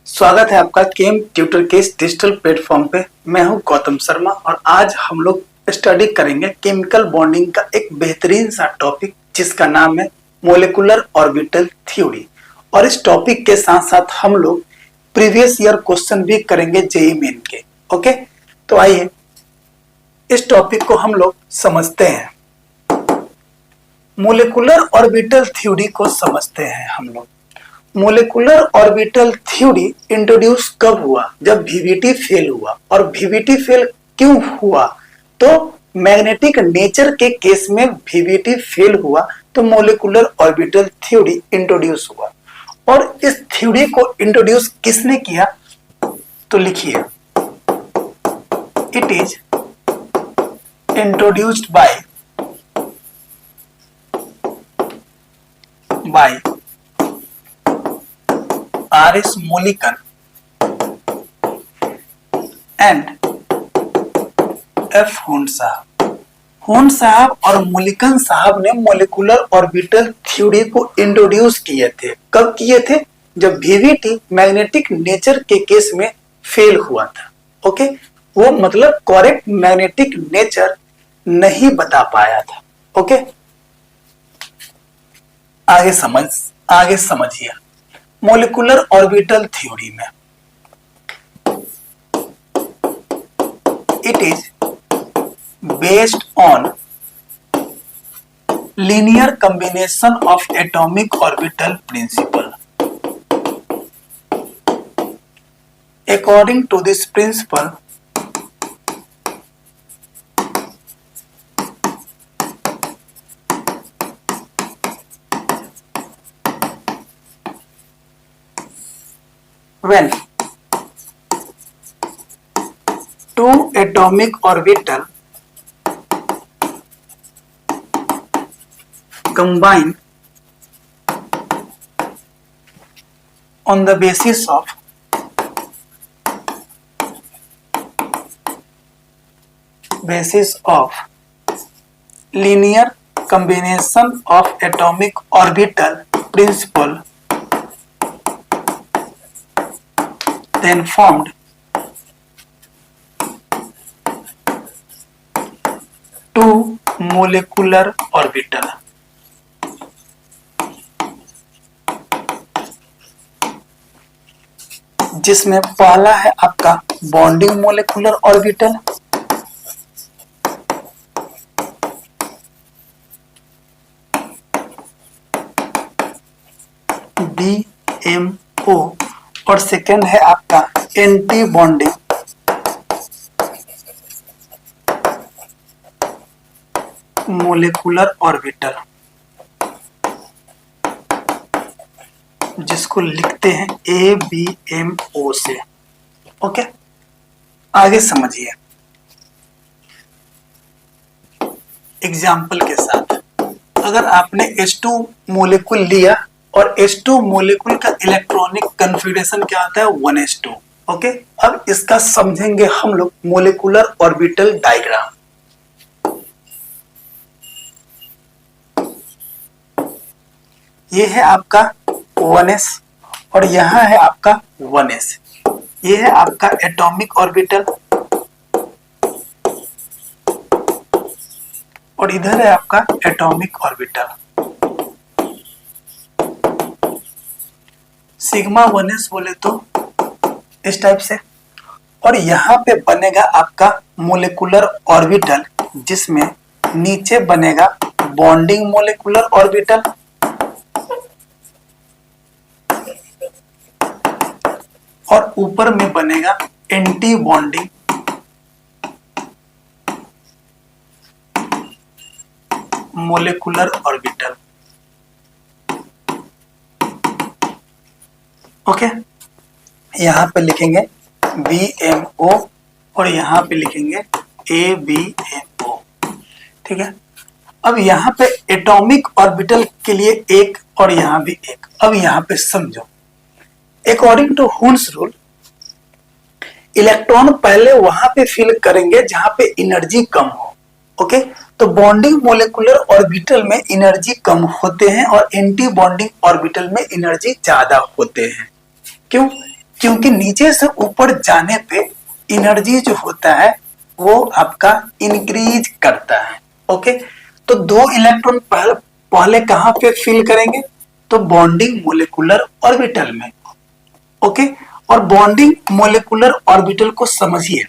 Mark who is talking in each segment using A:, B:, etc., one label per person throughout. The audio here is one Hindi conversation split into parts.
A: स्वागत है आपका केम ट्यूटर के इस डिजिटल प्लेटफॉर्म पे। मैं हूं गौतम शर्मा और आज हम लोग स्टडी करेंगे केमिकल बॉन्डिंग का एक बेहतरीन सा टॉपिक जिसका नाम है मोलिकुलर ऑर्बिटल थ्योरी। और इस टॉपिक के साथ साथ हम लोग प्रीवियस ईयर क्वेश्चन भी करेंगे जेईई मेन के। ओके, तो आइए इस टॉपिक को हम लोग समझते हैं। मोलिकुलर ऑर्बिटल थ्योरी को समझते हैं हम लोग। मोलिकुलर ऑर्बिटल थ्योरी इंट्रोड्यूस कब हुआ? जब वीवीटी फेल हुआ। और वीवीटी फेल क्यों हुआ? तो मैग्नेटिक नेचर के केस में वीवीटी फेल हुआ तो मोलिकुलर ऑर्बिटल थ्योरी इंट्रोड्यूस हुआ। और इस थ्योरी को इंट्रोड्यूस किसने किया? तो लिखिए, it is introduced by R.S. Mulliken and F. Hunt साहब। हुन साहब और मुलिकन साहब ने मोलिकुलर ऑर्बिटल थ्योरी को इंट्रोड्यूस किए थे। कब किए थे? जब वीवीटी मैग्नेटिक नेचर के केस में फेल हुआ था। ओके, वो मतलब करेक्ट मैग्नेटिक नेचर नहीं बता पाया था। ओके, आगे समझिए। मोलिकुलर ऑर्बिटल थ्योरी में it is based on linear combination of atomic orbital principle. According to this principle when two atomic orbital combine on the basis of linear combination of atomic orbital principle then formed two molecular orbital। जिसमें पहला है आपका बॉन्डिंग मोलिकुलर ऑर्बिटल, BMO, और सेकेंड है आपका एंटी बॉन्डिंग मोलिकुलर ऑर्बिटल, जिसको लिखते हैं ABMO से। ओके, आगे समझिए एग्जाम्पल के साथ। अगर आपने H2 मोलिकुल लिया और H2 मोलिकुल का इलेक्ट्रॉनिक कन्फिगरेशन क्या होता है? 1s2। ओके, अब इसका समझेंगे हम लोग मोलिकुलर ऑर्बिटल डायग्राम। ये है आपका 1s और यहां है आपका 1s। ये है आपका एटॉमिक ऑर्बिटल और इधर है आपका एटॉमिक ऑर्बिटल। सिग्मा 1s बोले तो इस टाइप से। और यहां पे बनेगा आपका मोलिकुलर ऑर्बिटल, जिसमें नीचे बनेगा बॉन्डिंग मोलिकुलर ऑर्बिटल और ऊपर में बनेगा anti bonding molecular orbital. Okay, यहां पे लिखेंगे BMO और यहां पे लिखेंगे ABMO। ठीक है, अब यहां पे एटॉमिक ऑर्बिटल के लिए एक और यहां भी एक। अब यहां पे समझो, according to Hund's rule electron पहले वहां पे फिल करेंगे जहां पे एनर्जी कम हो। ओके, तो बॉन्डिंग मोलिकुलर ऑर्बिटल में एनर्जी कम होते हैं और एंटी बॉन्डिंग ऑर्बिटल में एनर्जी ज्यादा होते हैं। क्यों? क्योंकि नीचे से ऊपर जाने पे एनर्जी जो होता है वो आपका इंक्रीज करता है। ओके, तो दो इलेक्ट्रॉन पहले कहां पे फिल करेंगे, तो बॉन्डिंग मोलिकुलर ऑर्बिटल में। ओके, और बॉन्डिंग मोलिकुलर ऑर्बिटल को समझिए,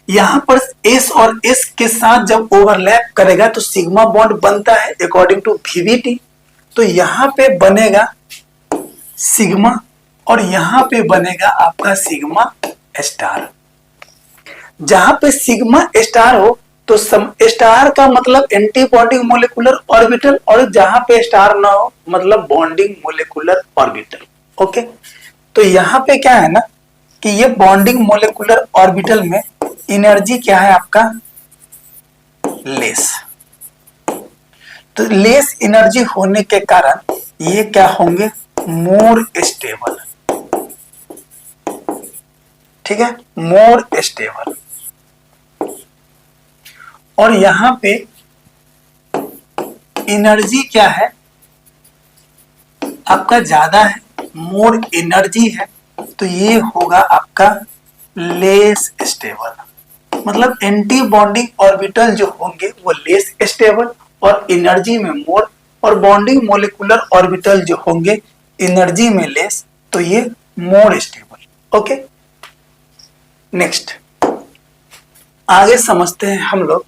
A: यहां पर S और S के साथ जब ओवरलैप करेगा तो सिग्मा बॉन्ड बनता है अकॉर्डिंग टू VVT। तो यहां पे बनेगा सिग्मा और यहां पे बनेगा आपका सिग्मा स्टार। जहां पे सिग्मा स्टार हो तो स्टार का मतलब एंटी बॉन्डिंग मोलिकुलर ऑर्बिटल, और जहां पे स्टार ना हो मतलब बॉन्डिंग मोलिकुलर ऑर्बिटल। ओके, तो यहां पे क्या है ना कि ये बॉन्डिंग मोलिकुलर ऑर्बिटल में एनर्जी क्या है आपका, लेस। तो लेस एनर्जी होने के कारण ये क्या होंगे, मोर स्टेबल। ठीक है, मोर स्टेबल। और यहां पे एनर्जी क्या है आपका ज्यादा है, मोर एनर्जी है, तो ये होगा आपका लेस स्टेबल। मतलब एंटी बॉन्डिंग ऑर्बिटल जो होंगे वो लेस स्टेबल और एनर्जी में मोर, और बॉन्डिंग मोलिकुलर ऑर्बिटल जो होंगे एनर्जी में लेस, तो ये मोर स्टेबल। ओके, नेक्स्ट आगे समझते हैं हम लोग।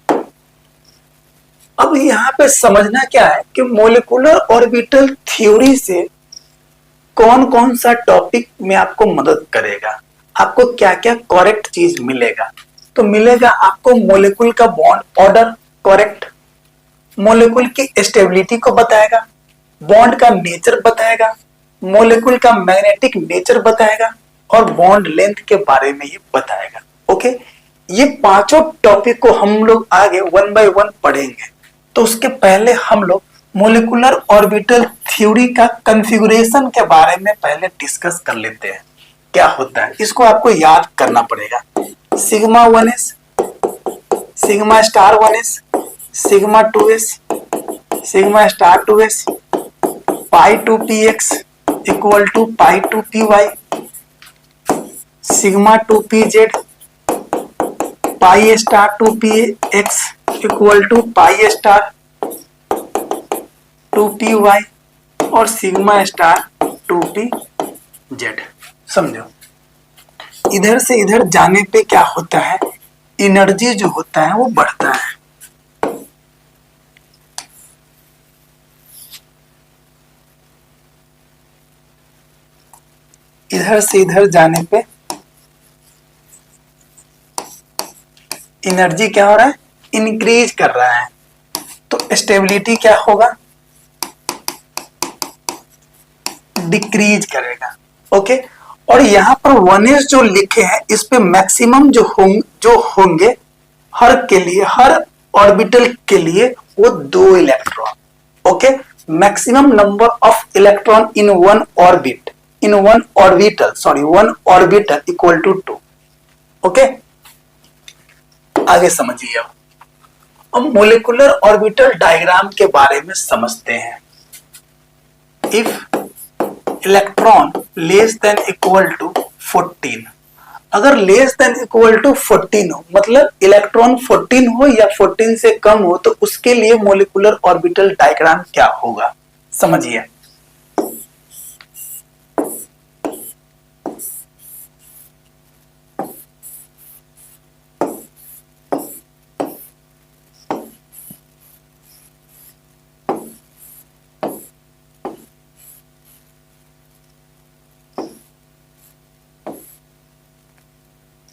A: अब यहां पे समझना क्या है कि मोलिकुलर ऑर्बिटल थ्योरी से कौन कौन सा टॉपिक में आपको मदद करेगा, आपको क्या क्या करेक्ट चीज मिलेगा। तो मिलेगा आपको मोलिकुल का बॉन्ड ऑर्डर करेक्ट, मोलिकुल की स्टेबिलिटी को बताएगा, बॉन्ड का नेचर बताएगा, मोलिकुल का मैग्नेटिक नेचर बताएगा, और बॉन्ड लेंथ के बारे में ये बताएगा। ओके, ये पांचों टॉपिक को हम लोग आगे वन बाय वन पढ़ेंगे। तो उसके पहले हम लोग मोलिकुलर ऑर्बिटल थ्योरी का कॉन्फ़िगरेशन के बारे में पहले डिस्कस कर लेते हैं, क्या होता है इसको आपको याद करना पड़ेगा। Sigma 1s, sigma star 1s, sigma 2s, sigma star 2s, pi 2px equal to pi 2py, sigma 2pz, pi star 2px equal to pi star 2py, और सिग्मा स्टार 2pz। समझो, इधर से इधर जाने पे क्या होता है, एनर्जी जो होता है वो बढ़ता है। इधर से इधर जाने पे एनर्जी क्या हो रहा है, इंक्रीज कर रहा है। तो स्टेबिलिटी क्या होगा, डिक्रीज करेगा। ओके, और यहाँ पर 1s जो लिखे हैं इस पे मैक्सिमम जो होंगे हर के लिए, हर ऑर्बिटल के लिए वो 2 electron. Okay, maximum number of electron in one orbit, in one orbital, sorry one orbital equal to 2। Okay, आगे समझिए। अब मोलिकुलर ऑर्बिटल डायग्राम के बारे में समझते हैं। If electron less than equal to 14, अगर लेस देन इक्वल टू 14 हो, मतलब इलेक्ट्रॉन 14 हो या 14 से कम हो, तो उसके लिए मोलिकुलर ऑर्बिटल डायग्राम क्या होगा, समझिए।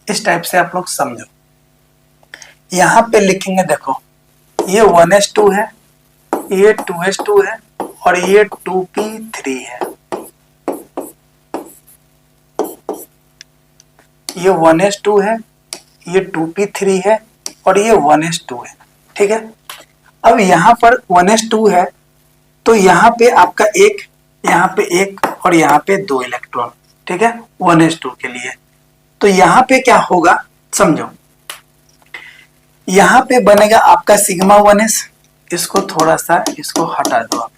A: इस टाइप से आप लोग समझो, यहां पे लिखेंगे, देखो ये 1s2 है, ये 2s2 है, और ये 2p3 है। ये 1s2 है, ये 2p3 है, और ये 1s2 है। ठीक है, अब यहां पर 1s2 है तो यहां पे आपका एक, यहां पे एक, और यहां पे 2 इलेक्ट्रॉन। ठीक है, 1s2 के लिए। तो यहां पे क्या होगा समझो, यहां पे बनेगा आपका सिग्मा 1s, इसको थोड़ा सा इसको हटा दो आप,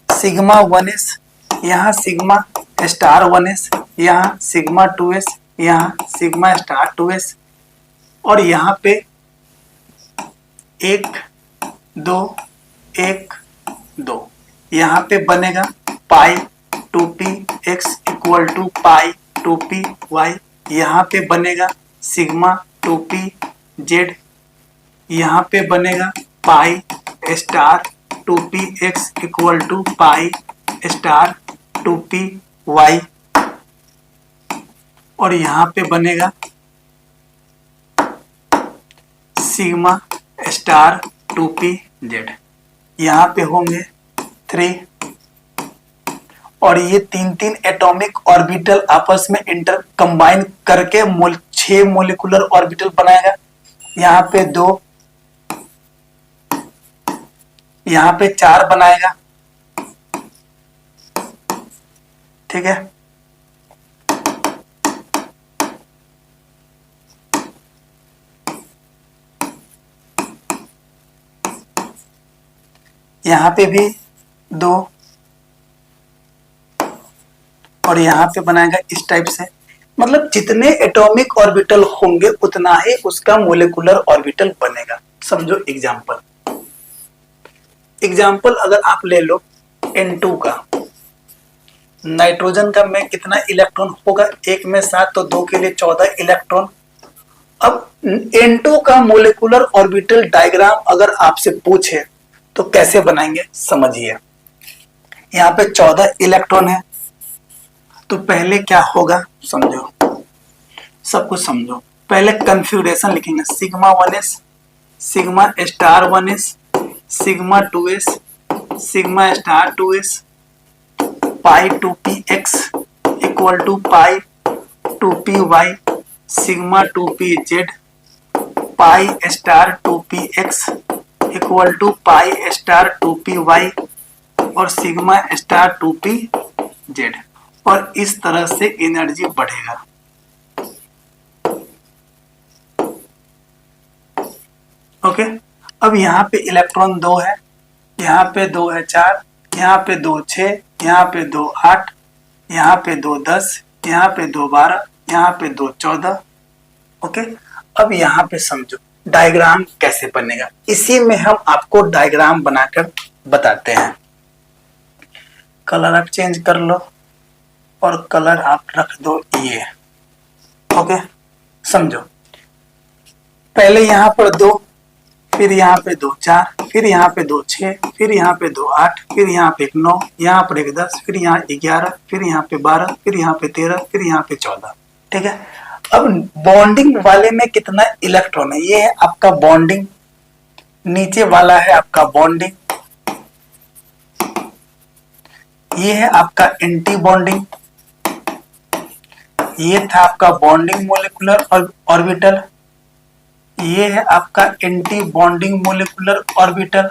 A: सिग्मा 1s यहाँ सिग्मा स्टार 1s, यहाँ सिग्मा 2s, यहाँ सिग्मा स्टार 2s, और यहाँ पे 1 2 1 2, यहाँ पे बनेगा pi 2p x equal to pi 2p y, यहाँ पे बनेगा सिग्मा 2p z, यहाँ पे बनेगा pi star 2p x equal to pi star 2p y, और यहाँ पे बनेगा सिग्मा स्टार 2p z। यहाँ पे होंगे 3, और ये 3 एटॉमिक ऑर्बिटल आपस में इंटर कंबाइन करके 6 मोलिकुलर ऑर्बिटल बनाएगा। यहाँ पे 2, यहाँ पे 4 बनाएगा, ठीक है। यहाँ पे भी 2, और यहाँ पे बनाएगा इस टाइप से। मतलब जितने एटॉमिक ऑर्बिटल होंगे उतना ही उसका मोलिकुलर ऑर्बिटल बनेगा। समझो एग्जाम्पल अगर आप ले लो N2 का, नाइट्रोजन का में कितना इलेक्ट्रॉन होगा, 1 में 7, तो 2 के लिए 14 इलेक्ट्रॉन। अब N2 का मोलिकुलर ऑर्बिटल डायग्राम अगर आपसे पूछे तो कैसे बनाएंगे, समझिए। यहाँ पे 14 इलेक्ट्रॉन है, तो पहले क्या होगा समझो, सब कुछ समझो। पहले कन्फिगरेशन लिखेंगे, sigma 1s, sigma star 1s, sigma 2s, sigma star 2s, pi 2px equal to pi 2py, sigma 2pz, pi star 2px equal to pi star 2py, और सिग्मा स्टार 2pz, और इस तरह से एनर्जी बढ़ेगा। ओके, अब यहाँ पे इलेक्ट्रॉन 2 है, यहाँ पे 2 है 4, यहाँ पे 2 6, यहाँ पे 2 8, यहाँ पे 2 10, यहाँ पे 2 12, यहाँ पे 2 14। ओके, अब यहाँ पे समझो डायग्राम कैसे बनेगा। इसी में हम आपको डायग्राम बनाकर बताते हैं। कलर आप चेंज कर लो और कलर आप रख दो ये। ओके, समझो। पहले यहाँ पर 2, फिर यहाँ पे 2 4, फिर यहाँ पे 2 6, फिर यहाँ पे 2 8, फिर यहाँ पे 1 9, यहाँ पर 1 10, फिर यहाँ 11, फिर यहाँ पे 12, फिर यहाँ पे 13, फिर यहाँ पे 14। ठीक है। अब बॉन्डिंग वाले में कितना इलेक्ट्रॉन है, ये है आपका बॉन्डिंग, नीचे वाला है आपका बॉन्डिंग, ये है आपका एंटी बॉन्डिंग, ये था आपका बॉन्डिंग मोलिकुलर ऑर्बिटल, ये है आपका एंटी बॉन्डिंग मोलिकुलर ऑर्बिटल,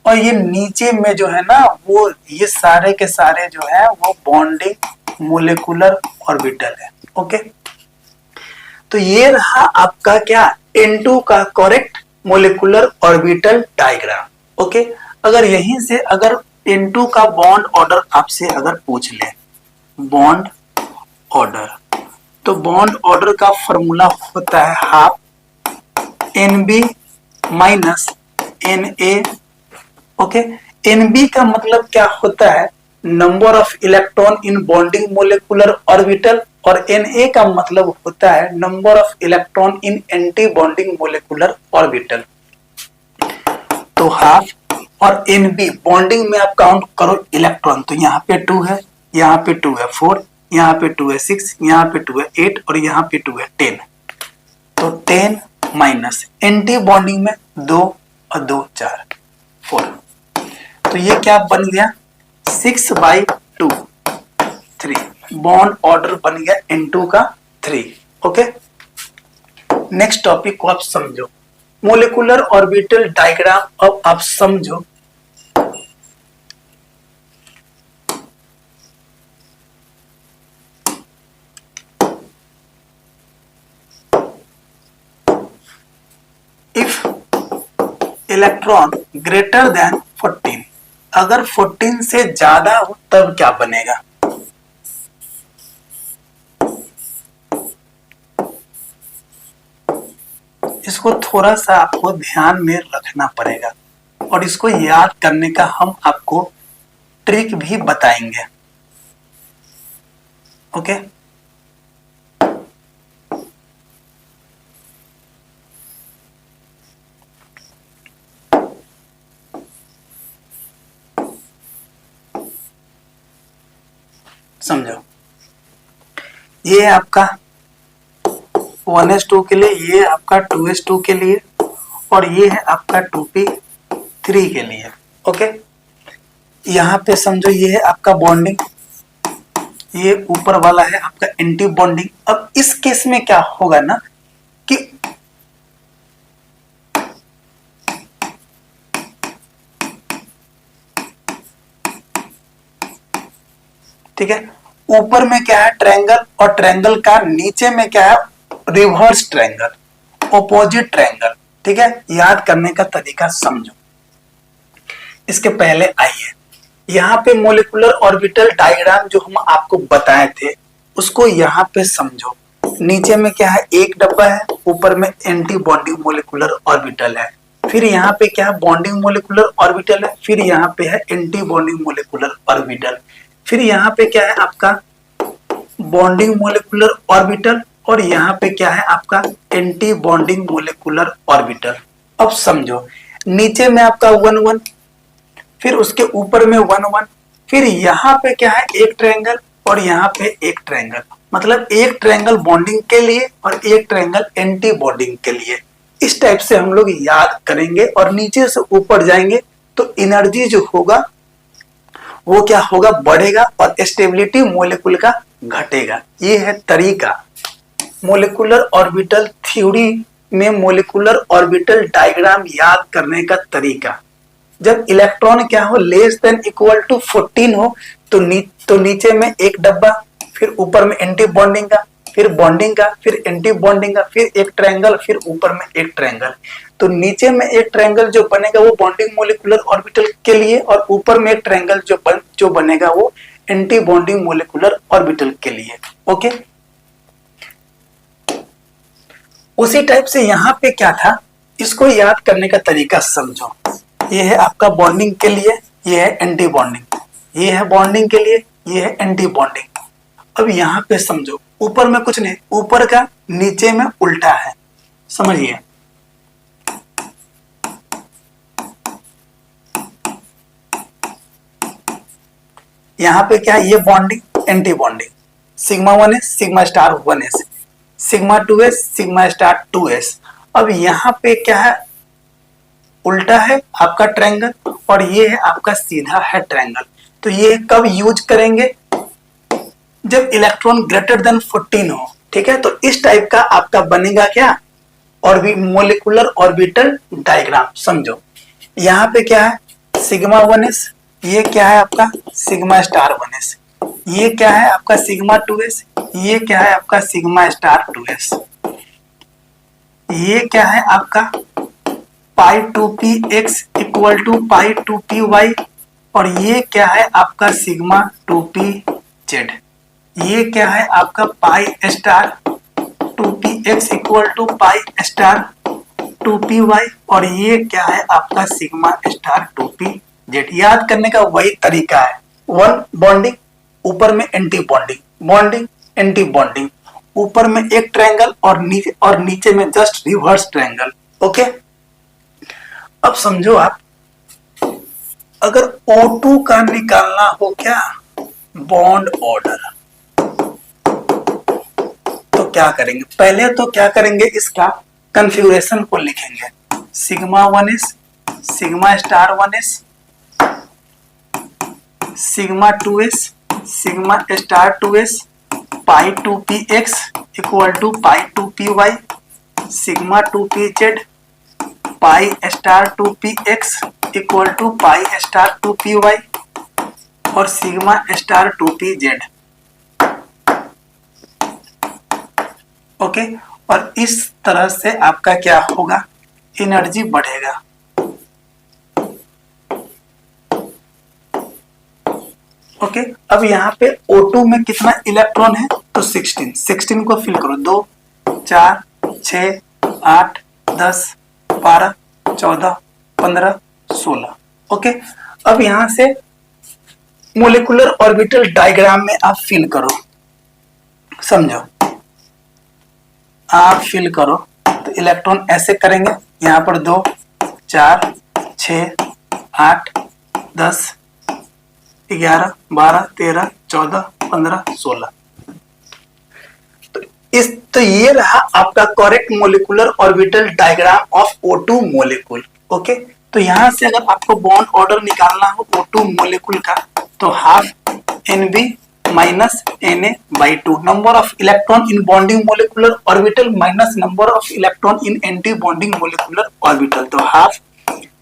A: और ये नीचे में जो है ना वो ये सारे के सारे जो है वो बॉन्डिंग मोलिकुलर ऑर्बिटल है। ओके, तो ये रहा आपका क्या N2 का correct molecular orbital diagram. Okay, अगर यहीं से अगर N2 का बॉन्ड ऑर्डर आपसे अगर पूछ ले, बॉन्ड ऑर्डर, तो बॉन्ड ऑर्डर का फॉर्मूला होता है half NB minus NA। Okay, NB का मतलब क्या होता है, number of electron in bonding molecular orbital, और Na का मतलब होता है number of electron in anti bonding molecular orbital. तो हाफ और NB बॉन्डिंग में आप काउंट करो इलेक्ट्रॉन, तो यहाँ पे 2 है, यहाँ पे 2 है 4, यहाँ पे 2 है 6, यहाँ पे 2 है 8, और यहाँ पे 2 है 10। तो 10 माइनस एंटी बॉन्डिंग में 2 और 2 4 4, तो ये क्या बन गया 6/2 3, बॉन्ड ऑर्डर बन गया N2 का 3। ओके, नेक्स्ट टॉपिक को आप समझो, मोलिकुलर ऑर्बिटल डायग्राम। अब आप समझो इफ इलेक्ट्रॉन ग्रेटर देन 14, अगर 14 से ज्यादा हो तब क्या बनेगा? इसको थोड़ा सा आपको ध्यान में रखना पड़ेगा और इसको याद करने का हम आपको ट्रिक भी बताएंगे। ओके, समझो। ये आपका 1s2 के लिए, ये आपका 2s2 के लिए, और ये है आपका 2p3 के लिए। ओके, यहाँ पे समझो ये है आपका बॉन्डिंग, ये ऊपर वाला है आपका एंटी बॉन्डिंग। अब इस केस में क्या होगा ना कि ठीक है, ऊपर में क्या है ट्रायंगल, और ट्रायंगल का नीचे में क्या है रिवर्स ट्रायंगल, ऑपोजिट ट्रायंगल। ठीक है, याद करने का तरीका समझो। इसके पहले आइए यहाँ पे मोलिकुलर ऑर्बिटल डायग्राम जो हम आपको बताए थे उसको यहाँ पे समझो। नीचे में क्या है एक डब्बा है, ऊपर में एंटी बॉन्डिंग मोलिकुलर ऑर्बिटल है, फिर यहाँ पे क्या है बॉन्डिंग मोलिकुलर ऑर्बिटल है, फिर यहाँ पे है एंटी बॉन्डिंग मोलिकुलर ऑर्बिटल, फिर यहाँ पे क्या है आपका बॉन्डिंग मोलिकुलर ऑर्बिटल, और यहाँ पे क्या है आपका एंटी बॉन्डिंग मोलिकुलर ऑर्बिटल। अब समझो नीचे में आपका 1 1, फिर उसके ऊपर में 1 1, फिर यहाँ पे क्या है एक ट्रायंगल और यहाँ पे एक ट्रायंगल, मतलब एक ट्रायंगल बॉन्डिंग के लिए और एक ट्रायंगल एंटी बॉन्डिंग के लिए। इस टाइप से हम लोग याद करेंगे और नीचे से ऊपर जाएंगे तो एनर्जी जो होगा वो क्या होगा बढ़ेगा और स्टेबिलिटी मोलिकुल का घटेगा। ये है तरीका मोलिकुलर ऑर्बिटल थ्योरी में मोलिकुलर ऑर्बिटल डायग्राम याद करने का तरीका। जब इलेक्ट्रॉन क्या हो लेस देन इक्वल टू 14 हो तो नीचे में एक डब्बा, फिर ऊपर में एंटी बॉन्डिंग का, फिर बॉन्डिंग का, फिर एंटी बॉन्डिंग का, फिर एक ट्रायंगल, फिर ऊपर में एक ट्रायंगल। तो नीचे में एक ट्रायंगल जो बनेगा वो बॉन्डिंग मोलिकुलर ऑर्बिटल के लिए, और ऊपर में एक ट्रायंगल जो बनेगा वो एंटी बॉन्डिंग मोलिकुलर ऑर्बिटल के लिए। ओके, उसी टाइप से यहाँ पे क्या था इसको याद करने का तरीका समझो। ये है आपका बॉन्डिंग के लिए, ये है एंटी बॉन्डिंग, ये है बॉन्डिंग के लिए, ये है एंटी बॉन्डिंग। अब यहाँ पे समझो ऊपर में कुछ नहीं, ऊपर का नीचे में उल्टा है, समझिए। यहाँ पे क्या है ये bonding anti bonding, sigma 1s sigma star 1s, sigma 2s sigma star 2s। अब यहाँ पे क्या है उल्टा है आपका ट्रायंगल और ये है आपका सीधा है ट्रायंगल। तो ये कब यूज करेंगे जब इलेक्ट्रॉन ग्रेटर देन 14 हो। ठीक है, तो इस टाइप का आपका बनेगा क्या और भी मोलिकुलर ऑर्बिटल डायग्राम। समझो यहाँ पे क्या है सिग्मा 1s, ये क्या है आपका सिग्मा स्टार 1s, ये क्या है आपका सिग्मा 2s, ये क्या है आपका सिग्मा स्टार 2s, ये क्या है आपका पाई 2px equal to pi 2py, और ये क्या है आपका सिग्मा 2pz, ये क्या है आपका pi star 2px equal to pi star 2py, और ये क्या है आपका सिग्मा स्टार 2pz। याद करने का वही तरीका है, वन बॉन्डिंग ऊपर में anti bonding, bonding anti bonding, ऊपर में एक ट्रायंगल और नीचे में जस्ट रिवर्स ट्रायंगल। ओके, अब समझो आप अगर O2 का निकालना हो क्या बॉन्ड ऑर्डर तो क्या करेंगे, पहले तो क्या करेंगे इसका कन्फिगुरेशन को लिखेंगे, sigma 1s sigma star 1s sigma 2s sigma star 2s pi 2px equal to pi 2py sigma 2pz pi star 2px equal to pi star 2py और सिग्मा स्टार 2pz। ओके, और इस तरह से आपका क्या होगा एनर्जी बढ़ेगा। ओके, अब यहाँ पे O2 में कितना इलेक्ट्रॉन है, तो 16। 16 को फिल करो, 2 4 6 8 10 12 14 15 16। ओके, अब यहाँ से मोलिकुलर ऑर्बिटल डायग्राम में आप फिल करो, समझो, आप फिल करो तो इलेक्ट्रॉन ऐसे करेंगे, यहाँ पर 2 4 6 8 10 11 12 13 14 15 16। तो ये रहा आपका correct molecular orbital diagram of O2 molecule. Okay, तो यहां से अगर आपको बॉन्ड ऑर्डर निकालना हो O2 मोलिकुल का, तो half Nb minus Na/2, number of electron in bonding molecular orbital minus number of electron in anti bonding molecular orbital, तो हाफ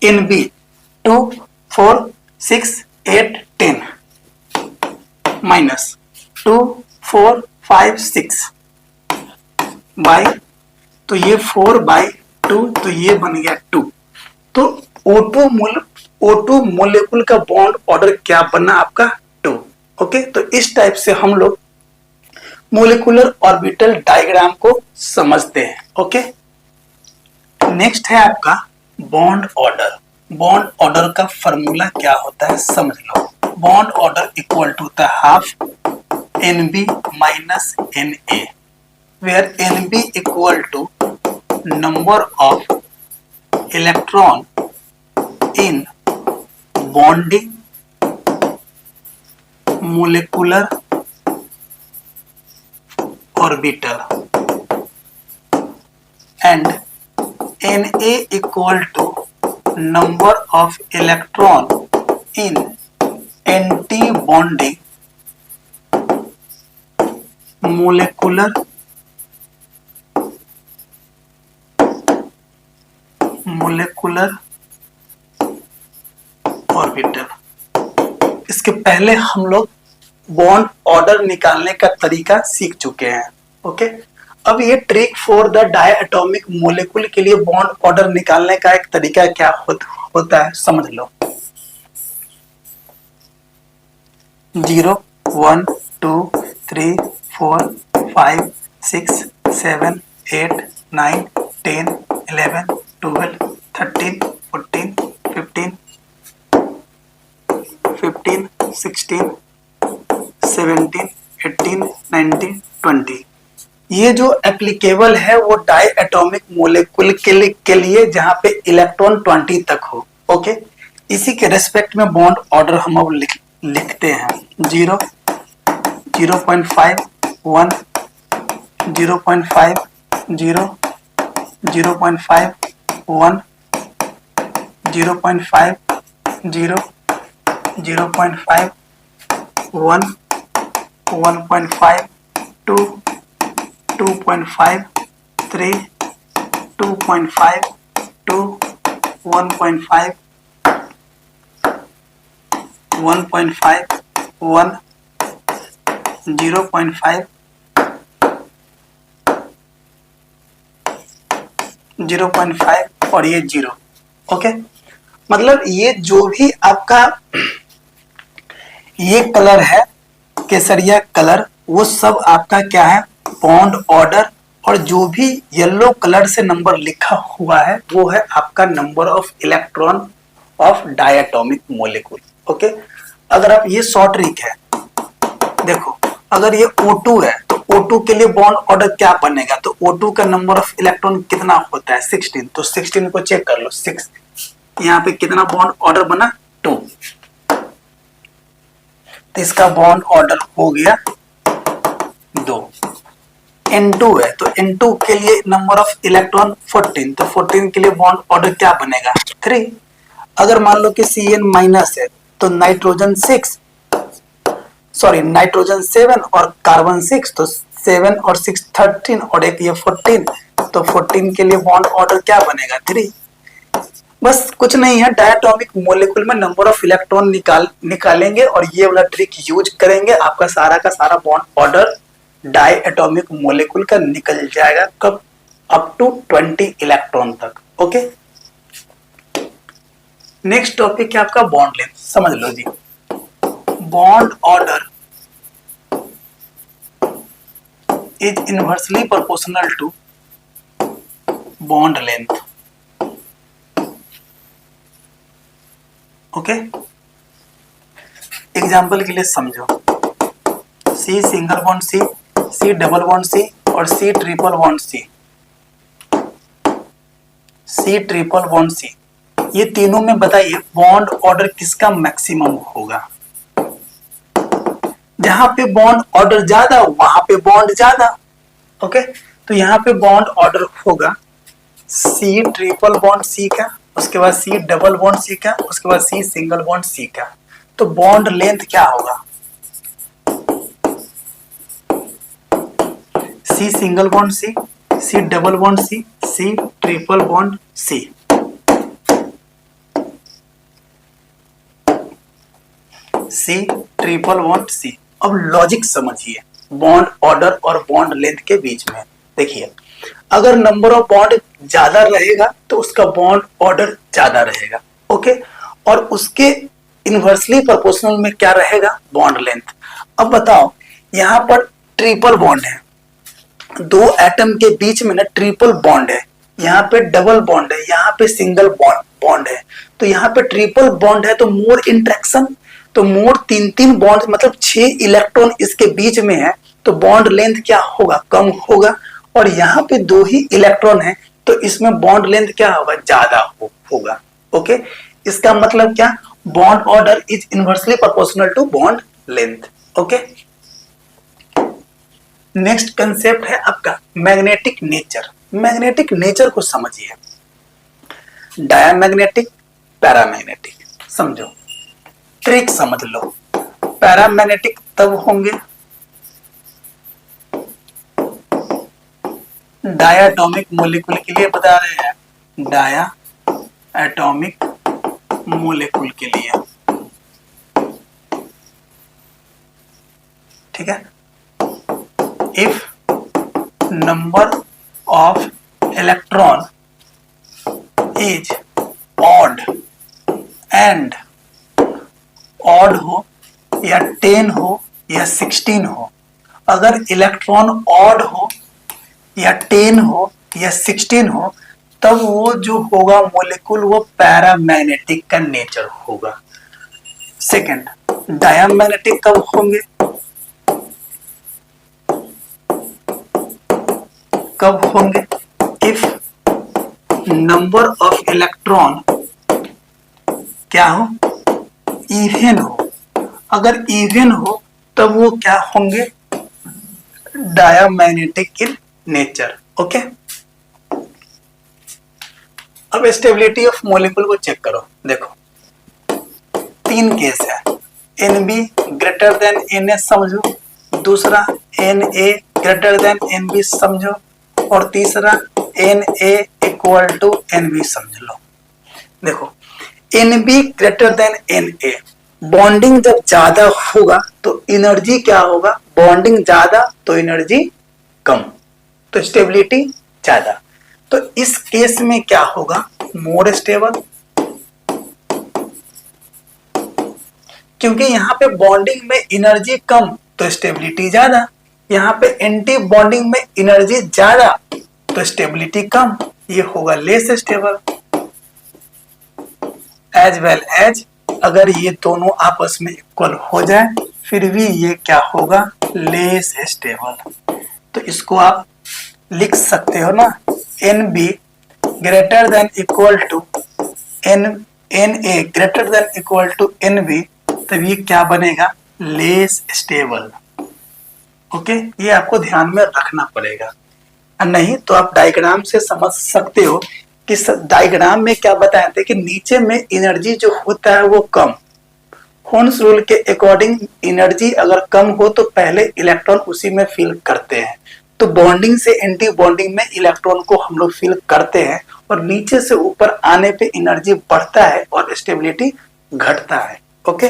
A: Nb 2 4 6 8 10 माइनस 2 4 5 6 बाई, तो ये 4/2, तो ये बन गया 2। तो O2 मोलिकुल का बॉन्ड ऑर्डर क्या बना आपका, 2। ओके, तो इस टाइप से हम लोग मोलिकुलर ऑर्बिटल डायग्राम को समझते हैं। ओके, नेक्स्ट है आपका बॉन्ड ऑर्डर। बॉन्ड ऑर्डर का फॉर्मूला क्या होता है समझ लो। बॉन्ड ऑर्डर इक्वल टू होता है half Nb minus Na, where Nb equal to number of electron in bonding molecular orbital and Na equal to number of electron in anti-bonding molecular orbital. इसके पहले हम लोग बॉन्ड ऑर्डर निकालने का तरीका सीख चुके हैं। ओके, अब ये ट्रिक फॉर द डायएटॉमिक मोलिक्यूल के लिए बॉन्ड ऑर्डर निकालने का एक तरीका क्या होता है समझ लो। 0 1 2 3 4 5 6 7 8 9 10 11 12 13 14 15 15 16 17 18 19 20। ये जो एप्लीकेबल है वो डाई एटॉमिक मोलिक्यूल के लिए जहां पे इलेक्ट्रॉन 20 तक हो। ओके, इसी के रेस्पेक्ट में बॉन्ड ऑर्डर हम अब लिखते हैं। 0 0.5 1 0.5 0 0.5 1 0.5 0 0.5 1 1.5 2 2.5 3 2.5 2 1.5 1.5 1 0.5 0.5 और ये 0। ओके, मतलब ये जो भी आपका ये कलर है केसरिया कलर, वो सब आपका क्या है बॉन्ड ऑर्डर, और जो भी येलो कलर से नंबर लिखा हुआ है वो है आपका number of electron of diatomic molecule. Okay, अगर आप ये शॉर्ट ट्रिक है, देखो अगर ये O2 है तो O2 के लिए बॉन्ड ऑर्डर क्या बनेगा, तो O2 का नंबर ऑफ इलेक्ट्रॉन कितना होता है 16, तो 16 को चेक कर लो 6, यहाँ पे कितना बॉन्ड ऑर्डर बना 2, तो इसका बॉन्ड ऑर्डर हो गया 2। N2 है तो N2 के लिए नंबर ऑफ इलेक्ट्रॉन 14, तो 14 के लिए बॉन्ड ऑर्डर क्या बनेगा 3। अगर मान लो कि Cn माइनस है तो नाइट्रोजन 7 और कार्बन 6, तो 7 और 6 13 और एक ये 14, तो 14 के लिए बॉन्ड ऑर्डर क्या बनेगा 3। बस कुछ नहीं है, डायटॉमिक मोलिक्यूल में नंबर ऑफ इलेक्ट्रॉन निकालेंगे और ये वाला ट्रिक यूज करेंगे, आपका सारा का सारा बॉन्ड ऑर्डर डायटॉमिक मोलिक्यूल का निकल जाएगा कब, अप टू 20 इलेक्ट्रॉन तक। ओके, नेक्स्ट टॉपिक है आपका बॉन्ड लेंथ। समझ लो जी, bond order is inversely proportional to bond length. Okay, example के लिए समझो, C single bond C, C double bond C और C triple bond C, C triple bond C, ये तीनों में बताइए बॉन्ड ऑर्डर किसका मैक्सिमम होगा। जहां पे बॉन्ड ऑर्डर ज्यादा वहां पे बॉन्ड ज्यादा। ओके, तो यहाँ पे बॉन्ड ऑर्डर होगा सी ट्रिपल बॉन्ड सी का, उसके बाद सी डबल बॉन्ड सी का, उसके बाद सी सिंगल बॉन्ड सी का। तो बॉन्ड लेंथ क्या होगा, C single bond C, C double bond C, C triple bond C. C triple bond C. अब लॉजिक समझिए बॉन्ड ऑर्डर और बॉन्ड लेंथ के बीच में। देखिए, अगर नंबर ऑफ बॉन्ड ज्यादा रहेगा तो उसका बॉन्ड ऑर्डर ज्यादा रहेगा। ओके, और उसके इनवर्सली प्रोपोर्शनल में क्या रहेगा, बॉन्ड लेंथ। अब बताओ, यहां पर ट्रिपल बॉन्ड है, दो एटम के बीच में ना ट्रिपल बॉन्ड है, यहाँ पे डबल बॉन्ड है, यहाँ पे सिंगल बॉन्ड है। तो यहाँ पे ट्रिपल बॉन्ड है तो मोर इंटरेक्शन, तो मोर तीन तीन बॉन्ड मतलब 6 इलेक्ट्रॉन इसके बीच में है, तो बॉन्ड लेंथ क्या होगा, कम होगा। और यहाँ पे 2 ही इलेक्ट्रॉन है तो इसमें बॉन्ड लेंथ क्या होगा, ज्यादा होगा। ओके, इसका मतलब क्या, bond order is inversely proportional to bond length. Okay, next concept है आपका मैग्नेटिक नेचर। मैग्नेटिक नेचर को समझिए, डायमैग्नेटिक, पैरामैग्नेटिक। समझो, ट्रिक समझ लो। पैरामैग्नेटिक तब होंगे डायाटॉमिक मोलिक्यूल के लिए, बता रहे हैं डाया एटॉमिक मोलिक्यूल के लिए। ठीक है, if number of electron is odd and odd हो या 10 हो या 16 हो, अगर इलेक्ट्रॉन ऑड हो या 10 हो या 16 हो, तब वो जो होगा मोलिक्यूल वो पैरामैग्नेटिक का नेचर होगा। सेकंड, डायमैग्नेटिक कब होंगे, कब होंगे, इफ नंबर ऑफ इलेक्ट्रॉन क्या हो, इवन हो। अगर इवन हो तब वो क्या होंगे, डायमैग्नेटिक इन नेचर। ओके, अब स्टेबिलिटी ऑफ मॉलिक्यूल को चेक करो। देखो, 3 केस है, Nb ग्रेटर देन Na समझो, दूसरा Na ग्रेटर देन Nb समझो, और तीसरा Na इक्वल टू Nb समझ लो। देखो, Nb greater then Na, bonding जब ज्यादा होगा तो एनर्जी क्या होगा, बॉन्डिंग ज्यादा तो एनर्जी कम, तो स्टेबिलिटी ज्यादा। तो इस केस में क्या होगा, मोर स्टेबल, क्योंकि यहाँ पे बॉन्डिंग में एनर्जी कम तो स्टेबिलिटी ज्यादा, यहाँ पे एंटी बॉन्डिंग में एनर्जी ज्यादा तो स्टेबिलिटी कम, ये होगा less stable. As well as अगर ये दोनों आपस में इक्वल हो जाए फिर भी ये क्या होगा, लेस स्टेबल। तो इसको आप लिख सकते हो ना, Nb greater than equal to Na greater than equal to Nb, तब ये क्या बनेगा, लेस स्टेबल। ओके, ये आपको ध्यान में रखना पड़ेगा, नहीं तो आप डायग्राम से समझ सकते हो कि डायग्राम में क्या बताए थे कि नीचे में एनर्जी जो होता है वो कम, होन्स रूल के अकॉर्डिंग एनर्जी अगर कम हो तो पहले इलेक्ट्रॉन उसी में फिल करते हैं, तो बॉन्डिंग से एंटी बॉन्डिंग में इलेक्ट्रॉन को हम लोग फिल करते हैं, और नीचे से ऊपर आने पे एनर्जी बढ़ता है और स्टेबिलिटी घटता है। ओके,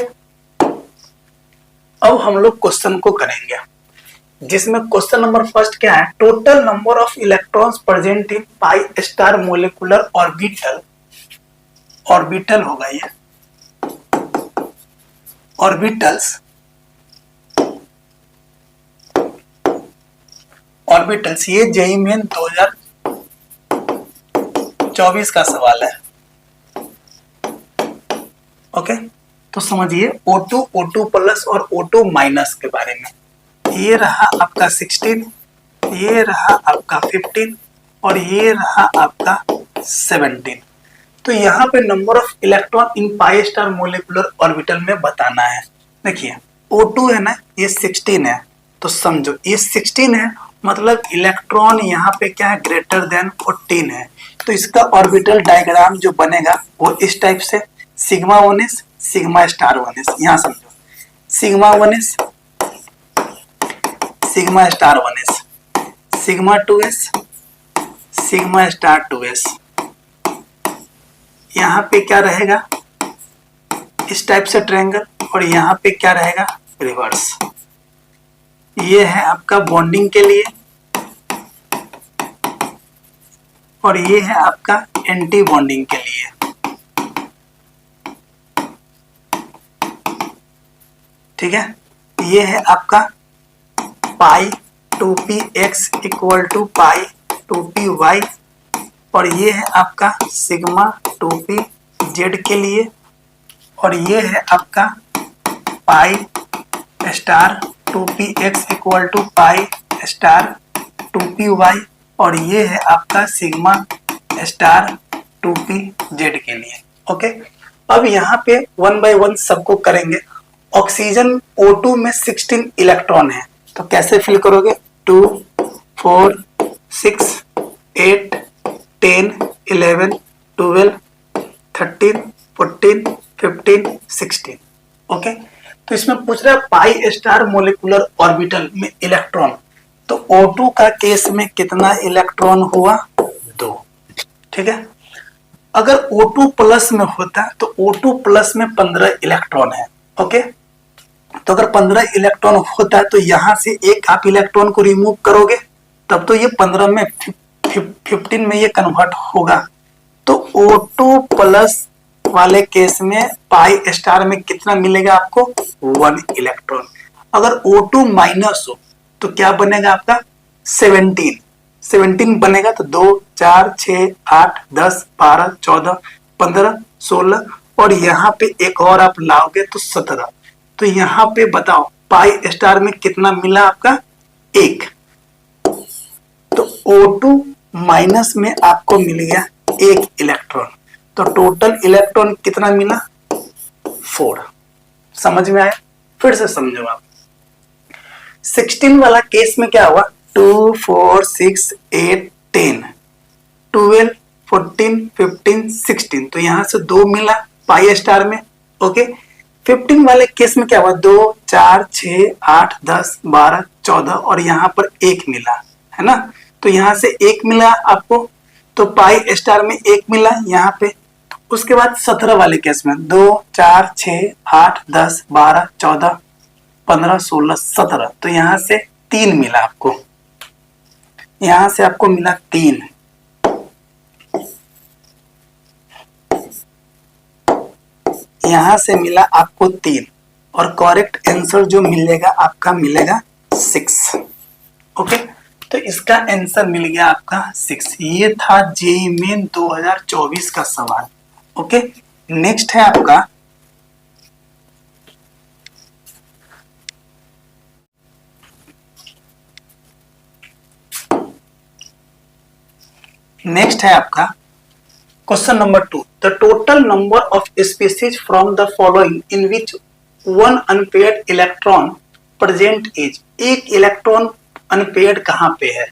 A: अब हम लोग क्वेश्चन को करेंगे, जिसमें क्वेश्चन नंबर फर्स्ट क्या है, total number of electrons present in pi star molecular orbital, orbital होगा ये, ऑर्बिटल्स ऑर्बिटल्स, ये जेईई मेन 2024 का सवाल है। ओके, तो समझिए O2, O2 प्लस और O2 माइनस के बारे में। ये रहा आपका 16, ये रहा आपका 15 और ये रहा आपका 17। तो यहाँ पे number of electron in pi star molecular orbital में बताना है। देखिए O2 है ना, ये 16 है, तो समझो ये 16 है, मतलब इलेक्ट्रॉन यहाँ पे क्या है, ग्रेटर देन 14 है। तो इसका ऑर्बिटल डायग्राम जो बनेगा वो इस टाइप से, sigma 1s sigma star 1s, यहाँ समझो sigma 1s sigma star 1s, sigma 2s sigma star 2s। यहाँ पे क्या रहेगा, इस टाइप से ट्रायंगल, और यहाँ पे क्या रहेगा, रिवर्स। ये है आपका बॉन्डिंग के लिए और ये है आपका एंटी बॉन्डिंग के लिए। ठीक है, ये है आपका पाई 2px equal to pi 2py, और ये है आपका सिग्मा 2pz के लिए, और ये है आपका pi star 2px equal to pi star 2py, और ये है आपका सिग्मा स्टार 2pz के लिए। ओके, अब यहाँ पे 1 बाय 1 सबको करेंगे। ऑक्सीजन O2 में 16 इलेक्ट्रॉन है, तो कैसे फिल करोगे, 2 4 6 8 10 11 12 13 14 15 16। ओके, तो इसमें पूछ रहा है पाई स्टार मोलिकुलर ऑर्बिटल में इलेक्ट्रॉन, तो O2 का केस में कितना इलेक्ट्रॉन हुआ, 2। ठीक है, अगर O2 प्लस में होता तो O2 प्लस में 15 इलेक्ट्रॉन है। ओके, तो अगर 15 इलेक्ट्रॉन होता है तो यहां से एक आप इलेक्ट्रॉन को रिमूव करोगे, तब तो ये 15 में 15 में ये कन्वर्ट होगा। तो O2 प्लस वाले केस में पाई स्टार में कितना मिलेगा आपको, 1 इलेक्ट्रॉन। अगर O2 माइनस हो तो क्या बनेगा आपका, 17 बनेगा, तो 2 4 6 8 10 12 14 15 16, और यहाँ पे एक और आप लाओगे तो 17। तो यहाँ पे बताओ पाई स्टार में कितना मिला आपका, 1। तो O2 माइनस में आपको मिल गया 1 इलेक्ट्रॉन, तो टोटल इलेक्ट्रॉन कितना मिला, 4। समझ में आया, फिर से समझो आप। 16 वाला केस में क्या हुआ, 2 4 6 8 10 12 14 15 16, तो यहां से 2 मिला पाई स्टार में। ओके, 15 वाले केस में क्या हुआ, 2 4 6 8 10 12 14, और यहाँ पर 1 मिला है ना, तो यहाँ से 1 मिला आपको, तो पाई स्टार में 1 मिला यहाँ पे। उसके बाद 17 वाले केस में 2 4 6 8 10 12 14 15 16 17, तो यहाँ से 3 मिला आपको, यहाँ से आपको मिला 3। यहां से मिला आपको 3, और करेक्ट आंसर जो मिलेगा आपका मिलेगा 6। ओके, तो इसका आंसर मिल गया आपका 6। ये था जेईई मेन 2024 का सवाल। ओके, नेक्स्ट है आपका question number 2। The total number of species from the following in which 1 unpaired electron present is. एक इलेक्ट्रॉन अनपेयर्ड कहाँ पे है,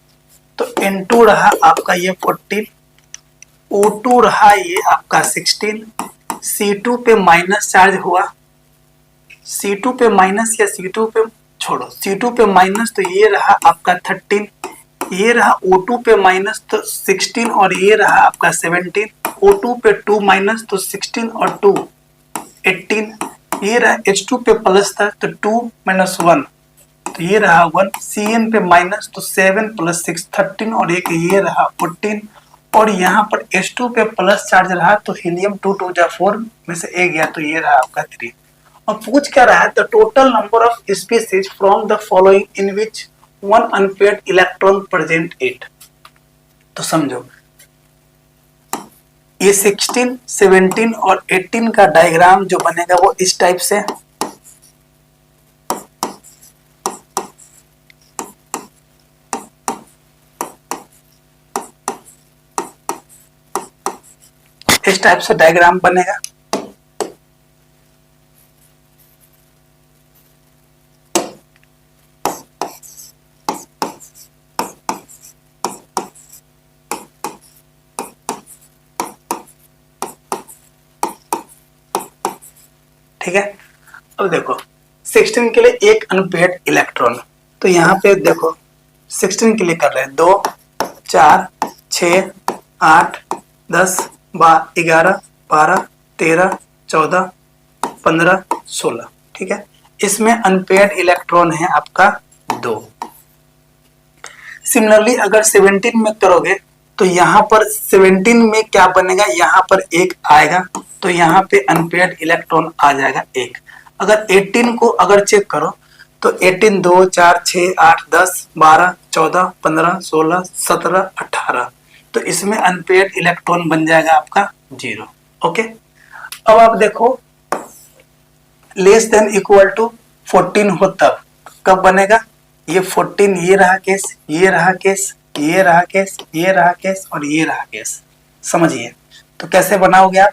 A: तो N2 रहा आपका ये 14, O2 रहा ये आपका 16, C2 पे माइनस चार्ज हुआ, C2 पे माइनस या C2 पे छोड़ो, C2 पे माइनस, तो ये रहा आपका 13, ये रहा O2 पे माइनस तो 16, और ये रहा आपका 17, O2 पे 2 माइनस तो 16 और 2 18, ये रहा H2 पे प्लस था तो 2 माइनस 1, तो ये रहा 1, Cn पे माइनस तो 7 प्लस 6 13, और एक ये रहा 14, और यहाँ पर H2 पे प्लस चार्ज रहा तो हीलियम 2 2 जा 4 में से एक गया, तो ये रहा आपका 3। और पूछ क्या रहा है, the total number of species from the following in which one unpaired electron present it. तो समझो ये 16, 17 और 18 का डायग्राम जो बनेगा वो इस टाइप से, इस टाइप से डायग्राम बनेगा। ठीक है, अब देखो 16 के लिए एक अनपेयर्ड इलेक्ट्रॉन, तो यहाँ पे देखो 16 के लिए कर रहे हैं 2, 4, 6, 8, 10, 11, 12, 13, 14, 15, 16। ठीक है, इसमें अनपेयर्ड इलेक्ट्रॉन है आपका 2। सिमिलरली अगर 17 में करोगे तो यहाँ पर 17 में क्या बनेगा, यहाँ पर एक आएगा तो यहाँ पे अनपेयर्ड इलेक्ट्रॉन आ जाएगा एक। अगर 18 को अगर चेक करो तो 18 2, 4, 6, 8, 10, 12, 14, 15, 16, 17, 18, तो इसमें अनपेयर्ड इलेक्ट्रॉन बन जाएगा आपका 0। ओके, अब आप देखो लेस देन इक्वल टू 14 हो तब कब बनेगा, ये 14 ये रहा केस, ये रहा केस, ये रहा केस, ये रहा केस और ये रहा केस। समझिए तो कैसे बनाओगे आप,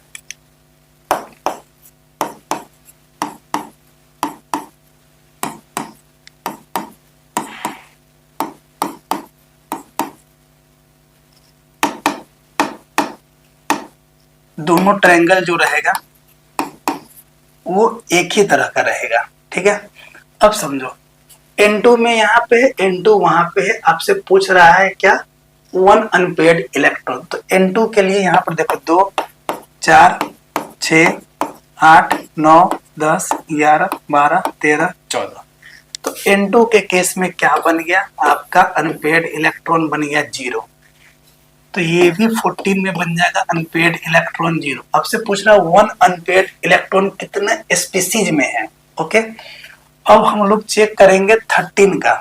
A: दोनों ट्रायंगल जो रहेगा वो एक ही तरह का रहेगा। ठीक है, अब समझो N2 में यहाँ पे है, N2 वहां पे है, आपसे पूछ रहा है क्या, वन अनपेयर्ड इलेक्ट्रॉन। तो N2 के लिए यहाँ पर देखो 2, 4, 6, 8, 9, 10, 11, 12, 13, 14। तो N2 के केस में क्या बन गया, आपका अनपेयर्ड इलेक्ट्रॉन बन गया 0। तो ये भी 14 में बन जाएगा अनपेयर्ड इलेक्ट्रॉन 0। आपसे पूछ रहा है वन अनपेयर्ड इलेक्ट्रॉन कितने स्पीसीज में है। ओके, अब हम लोग चेक करेंगे 13 का,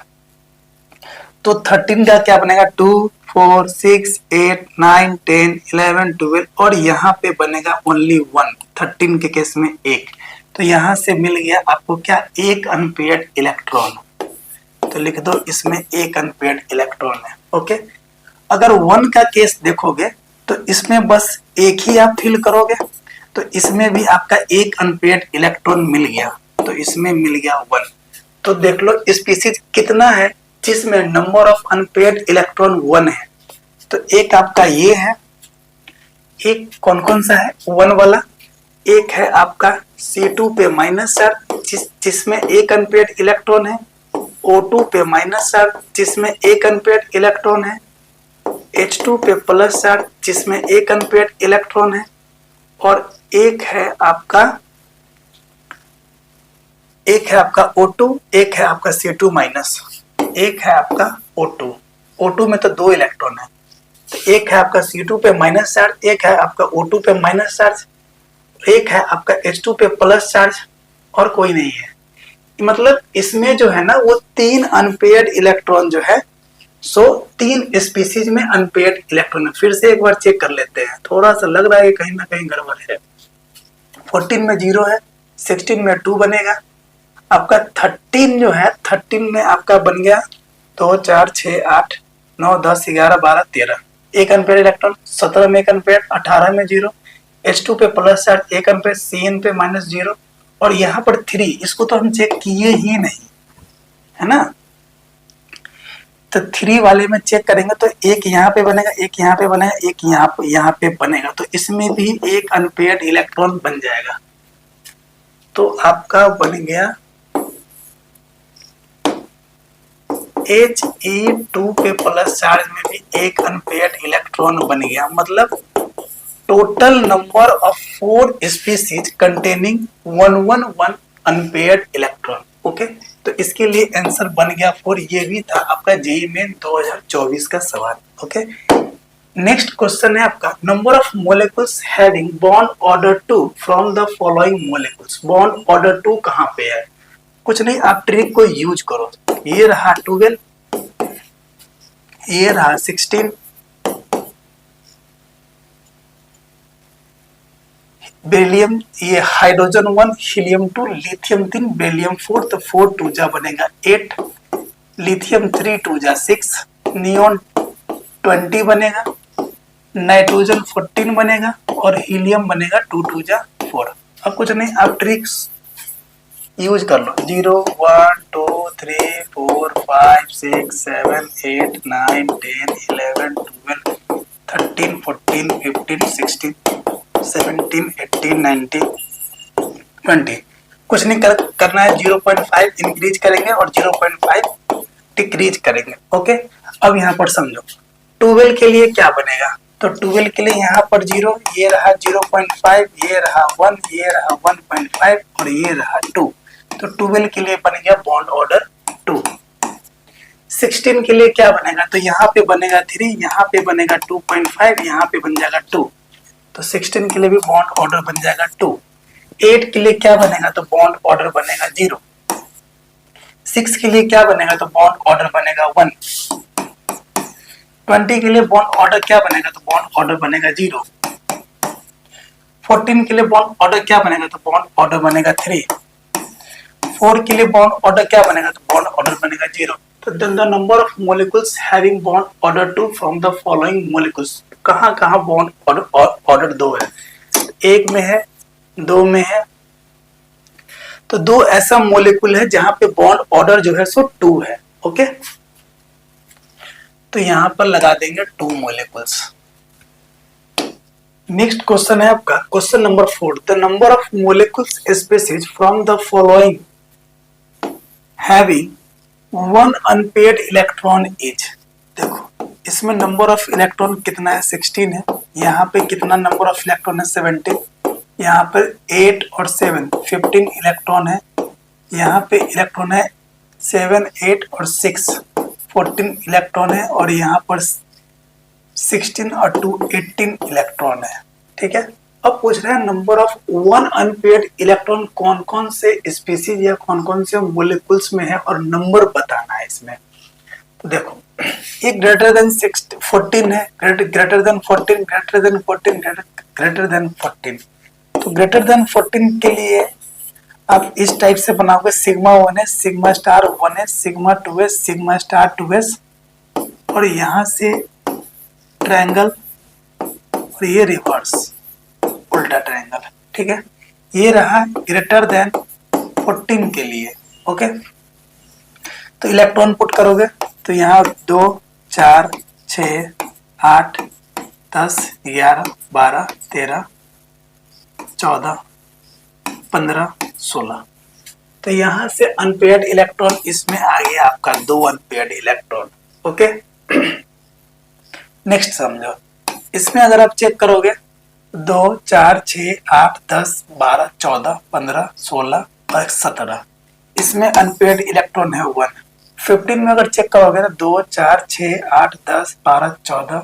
A: तो 13 का क्या बनेगा 2, 4, 6, 8, 9, 10, 11, 12 और यहाँ पे बनेगा ओनली 1, 13 के केस में 1। तो यहाँ से मिल गया आपको क्या, एक अनपेयर्ड इलेक्ट्रॉन। तो लिख दो इसमें एक अनपेयर्ड इलेक्ट्रॉन है। ओके, अगर 1 का केस देखोगे तो इसमें बस एक ही आप फिल करोगे, तो इसमें भी आपका एक अनपेयर्ड इलेक्ट्रॉन मिल गया, तो इसमें मिल गया 1। तो देख लो स्पीसीज कितना है जिसमें नंबर ऑफ अनपेयर्ड इलेक्ट्रॉन 1 है। तो एक आपका ये है, एक कौन कौन सा है 1 वाला, एक है आपका C2 पे माइनस चार्ज जिसमें एक अनपेयर्ड इलेक्ट्रॉन है, O2 पे माइनस चार्ज जिसमें एक अनपेयर्ड इलेक्ट्रॉन है, H2 पे प्लस चार्ज जिसमें एक अनपेयर्ड इलेक्ट्रॉन है, और एक है आपका O2, एक है आपका C2 माइनस, एक है आपका O2। O2 में तो 2 इलेक्ट्रॉन है, तो एक है आपका C2 पे माइनस चार्ज, एक है आपका O2 पे माइनस चार्ज, एक है आपका H2 पे प्लस चार्ज और कोई नहीं है। मतलब इसमें जो है ना वो 3 अनपेयर्ड इलेक्ट्रॉन जो है, सो 3 स्पीसीज में अनपेयर्ड इलेक्ट्रॉन है। फिर से एक बार चेक कर लेते हैं, थोड़ा सा लग रहा है कहीं ना कहीं गड़बड़ है। 14 में 0 है, 16 में 2 बनेगा, आपका 13 जो है 13 में आपका बन गया 2, 4, 6, 8, 9, 10, 11, 12, 13, एक अनपेयर्ड इलेक्ट्रॉन। 17 में एक अनपेयर्ड, 18 में 0, H2 पे प्लस चार्ज एक अनपेयर्ड, CN पे माइनस 0, और यहाँ पर 3, इसको तो हम चेक किए ही नहीं है ना, तो 3 वाले में चेक करेंगे तो एक यहाँ पे बनेगा, एक यहाँ पे बनेगा, एक यहाँ पे बनेगा, तो इसमें भी एक अनपेयर्ड इलेक्ट्रॉन बन जाएगा। तो आपका बन गया He2 पे प्लस चार्ज में भी एक अनपेयर्ड इलेक्ट्रॉन बन गया। मतलब total number of 4 species containing 111 unpaired electron. Okay, तो इसके लिए आंसर बन गया 4। ये भी था आपका जेईई मेन 2024 का सवाल। ओके, नेक्स्ट क्वेश्चन है आपका number of molecules having bond order 2 from the following molecules. Bond order 2 कहाँ पे है, कुछ नहीं, आप ट्रिक को यूज करो। ये रहा 12, ये रहा 16, बेरिलियम, ये हाइड्रोजन 1, हीलियम 2, लिथियम 3, बेरिलियम 4, तो 4 2 जा बनेगा 8, लिथियम 3 2 जा 6, नियॉन 20 बनेगा, नाइट्रोजन 14 बनेगा और हीलियम बनेगा 2 2 जा 4। अब कुछ नहीं, आप ट्रिक्स यूज कर लो, 0 1 2 3 4 5 6 7 8 9 10 11 12 13 14 15 16 17 18 19 20। कुछ नहीं करना है, 0.5 इंक्रीज करेंगे और 0.5 डिक्रीज करेंगे। ओके, अब यहाँ पर समझो 12 के लिए क्या बनेगा, तो 12 के लिए यहाँ पर 0, ये रहा 0.5, ये रहा 1, ये रहा 1.5 और ये रहा 2, तो 12 के लिए बन गया बॉन्ड ऑर्डर 2। 16 के लिए क्या बनेगा, तो यहाँ पे बनेगा 3, यहाँ पे बनेगा 2.5, यहाँ पे बन जाएगा 2, तो 16 के लिए भी बॉन्ड ऑर्डर बन जाएगा 2। 8 के लिए क्या बनेगा, तो बॉन्ड ऑर्डर बनेगा 0। 6 के लिए क्या बनेगा, तो बॉन्ड ऑर्डर बनेगा 1। 20 के लिए बॉन्ड ऑर्डर क्या बनेगा, तो बॉन्ड ऑर्डर बनेगा 0। 14 के लिए बॉन्ड ऑर्डर क्या बनेगा, तो बॉन्ड ऑर्डर बनेगा 3। 4 के लिए बॉन्ड ऑर्डर क्या बनेगा, तो बॉन्ड ऑर्डर बनेगा 0। तो the number of molecules having bond order 2 from the following molecules, कहाँ कहाँ बॉन्ड ऑर्डर 2 है, 1 में है, 2 में है, तो 2 ऐसा मॉलिक्यूल है जहां पे बॉन्ड ऑर्डर जो है सो 2 है। ओके, तो यहां पर लगा देंगे 2 मॉलिक्यूल्स। नेक्स्ट क्वेश्चन है आपका question number 4, the number of molecules species from the following having 1 unpaired electron is. देखो इसमें नंबर ऑफ इलेक्ट्रॉन कितना है, 16 है, यहाँ पे कितना नंबर ऑफ इलेक्ट्रॉन है, 17, यहाँ पर 8 और 7 15 इलेक्ट्रॉन है, यहाँ पे इलेक्ट्रॉन है 7 8 और 6 14 इलेक्ट्रॉन है, और यहाँ पर 16 और 2 18 इलेक्ट्रॉन है। ठीक है, अब पूछ रहे हैं नंबर ऑफ 1 अनपेयर्ड इलेक्ट्रॉन कौन कौन से स्पीसीज या कौन कौन से मॉलिक्यूल्स में है और नंबर बताना है इसमें। तो देखो ये ग्रेटर देन 14 है, greater than 14, greater than 14, greater than 14। तो ग्रेटर देन 14 के लिए आप इस टाइप से बनाओगे, सिग्मा 1 है, सिग्मा स्टार 1 है, सिग्मा 2 है, सिग्मा स्टार 2 है, और यहाँ से ट्रायंगल और ये रिवर्स उल्टा ट्रायंगल। ठीक है, ये रहा ग्रेटर देन 14 के लिए। ओके, तो इलेक्ट्रॉन पुट करोगे तो यहाँ 2 4 6 8 10 11 12 13 14 15 16, तो यहाँ से अनपेयर्ड इलेक्ट्रॉन इसमें आ गया आपका 2 अनपेयर्ड इलेक्ट्रॉन। ओके, नेक्स्ट समझो, इसमें अगर आप चेक करोगे 2 4 6 8 10 12 14 15 16 और 17, इसमें अनपेयर्ड इलेक्ट्रॉन है 1। 15 में अगर चेक करोगे ना 2 4 6 8 10 12 14,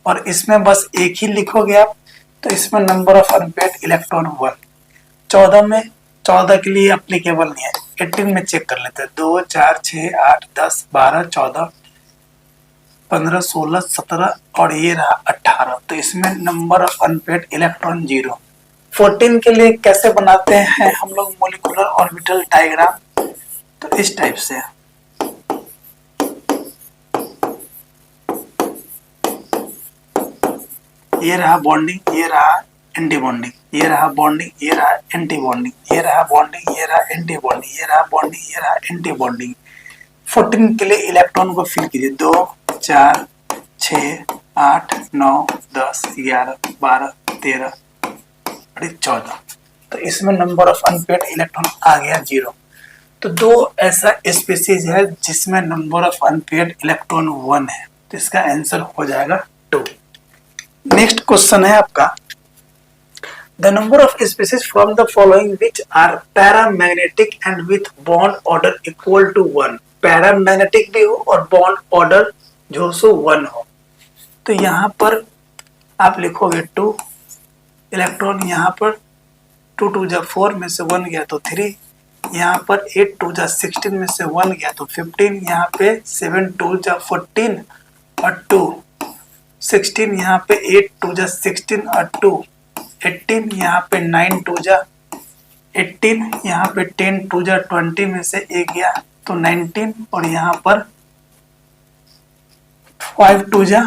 A: और इसमें बस एक ही लिखोगे आप, तो इसमें नंबर ऑफ अनपेयर्ड इलेक्ट्रॉन 1। 14 में 14 के लिए एप्लीकेबल नहीं है, 18 में चेक कर लेते हैं, 2 4 6 8 10 12 14 15 16 17 और ये रहा 18, तो इसमें नंबर ऑफ अनपेयर्ड इलेक्ट्रॉन 0। 14 के लिए कैसे बनाते हैं हम लोग मॉलिक्यूलर ऑर्बिटल डायग्राम, तो इस टाइप से, ये रहा बॉन्डिंग, ये रहा एंटी बॉन्डिंग, ये रहा बॉन्डिंग, ये रहा एंटी बॉन्डिंग, ये रहा बॉन्डिंग, ये रहा एंटी बॉन्डिंग, ये रहा बॉन्डिंग, ये रहा एंटी बॉन्डिंग। 14 के लिए इलेक्ट्रॉन को फिल कीजिए, 2 4 6 8 9 10 11 12 13 और 14, तो इसमें नंबर ऑफ अनपेयर्ड इलेक्ट्रॉन आ गया 0। तो 2 ऐसा स्पीसीज है जिसमें नंबर ऑफ अनपेयर्ड इलेक्ट्रॉन 1 है, तो इसका आंसर हो जाएगा 2। नेक्स्ट क्वेश्चन है आपका the number of species from the following which are paramagnetic and with bond order equal to 1। Paramagnetic भी हो और बॉन्ड ऑर्डर जो सो 1 हो, तो यहाँ पर आप लिखोगे 2 इलेक्ट्रॉन, यहाँ पर 2 2 जा 4 में से 1 गया तो 3, यहाँ पर 8 2 जा 16 में से 1 गया तो 15, यहाँ पे 7 2 जा 14 और 2, 16 यहाँ पे 8 2 जा 16 और 2 18, यहाँ पे 9 2 जा 18, यहाँ पे 10 2 जा 20 में से एक गया तो 19, और यहाँ पर 5 2 जा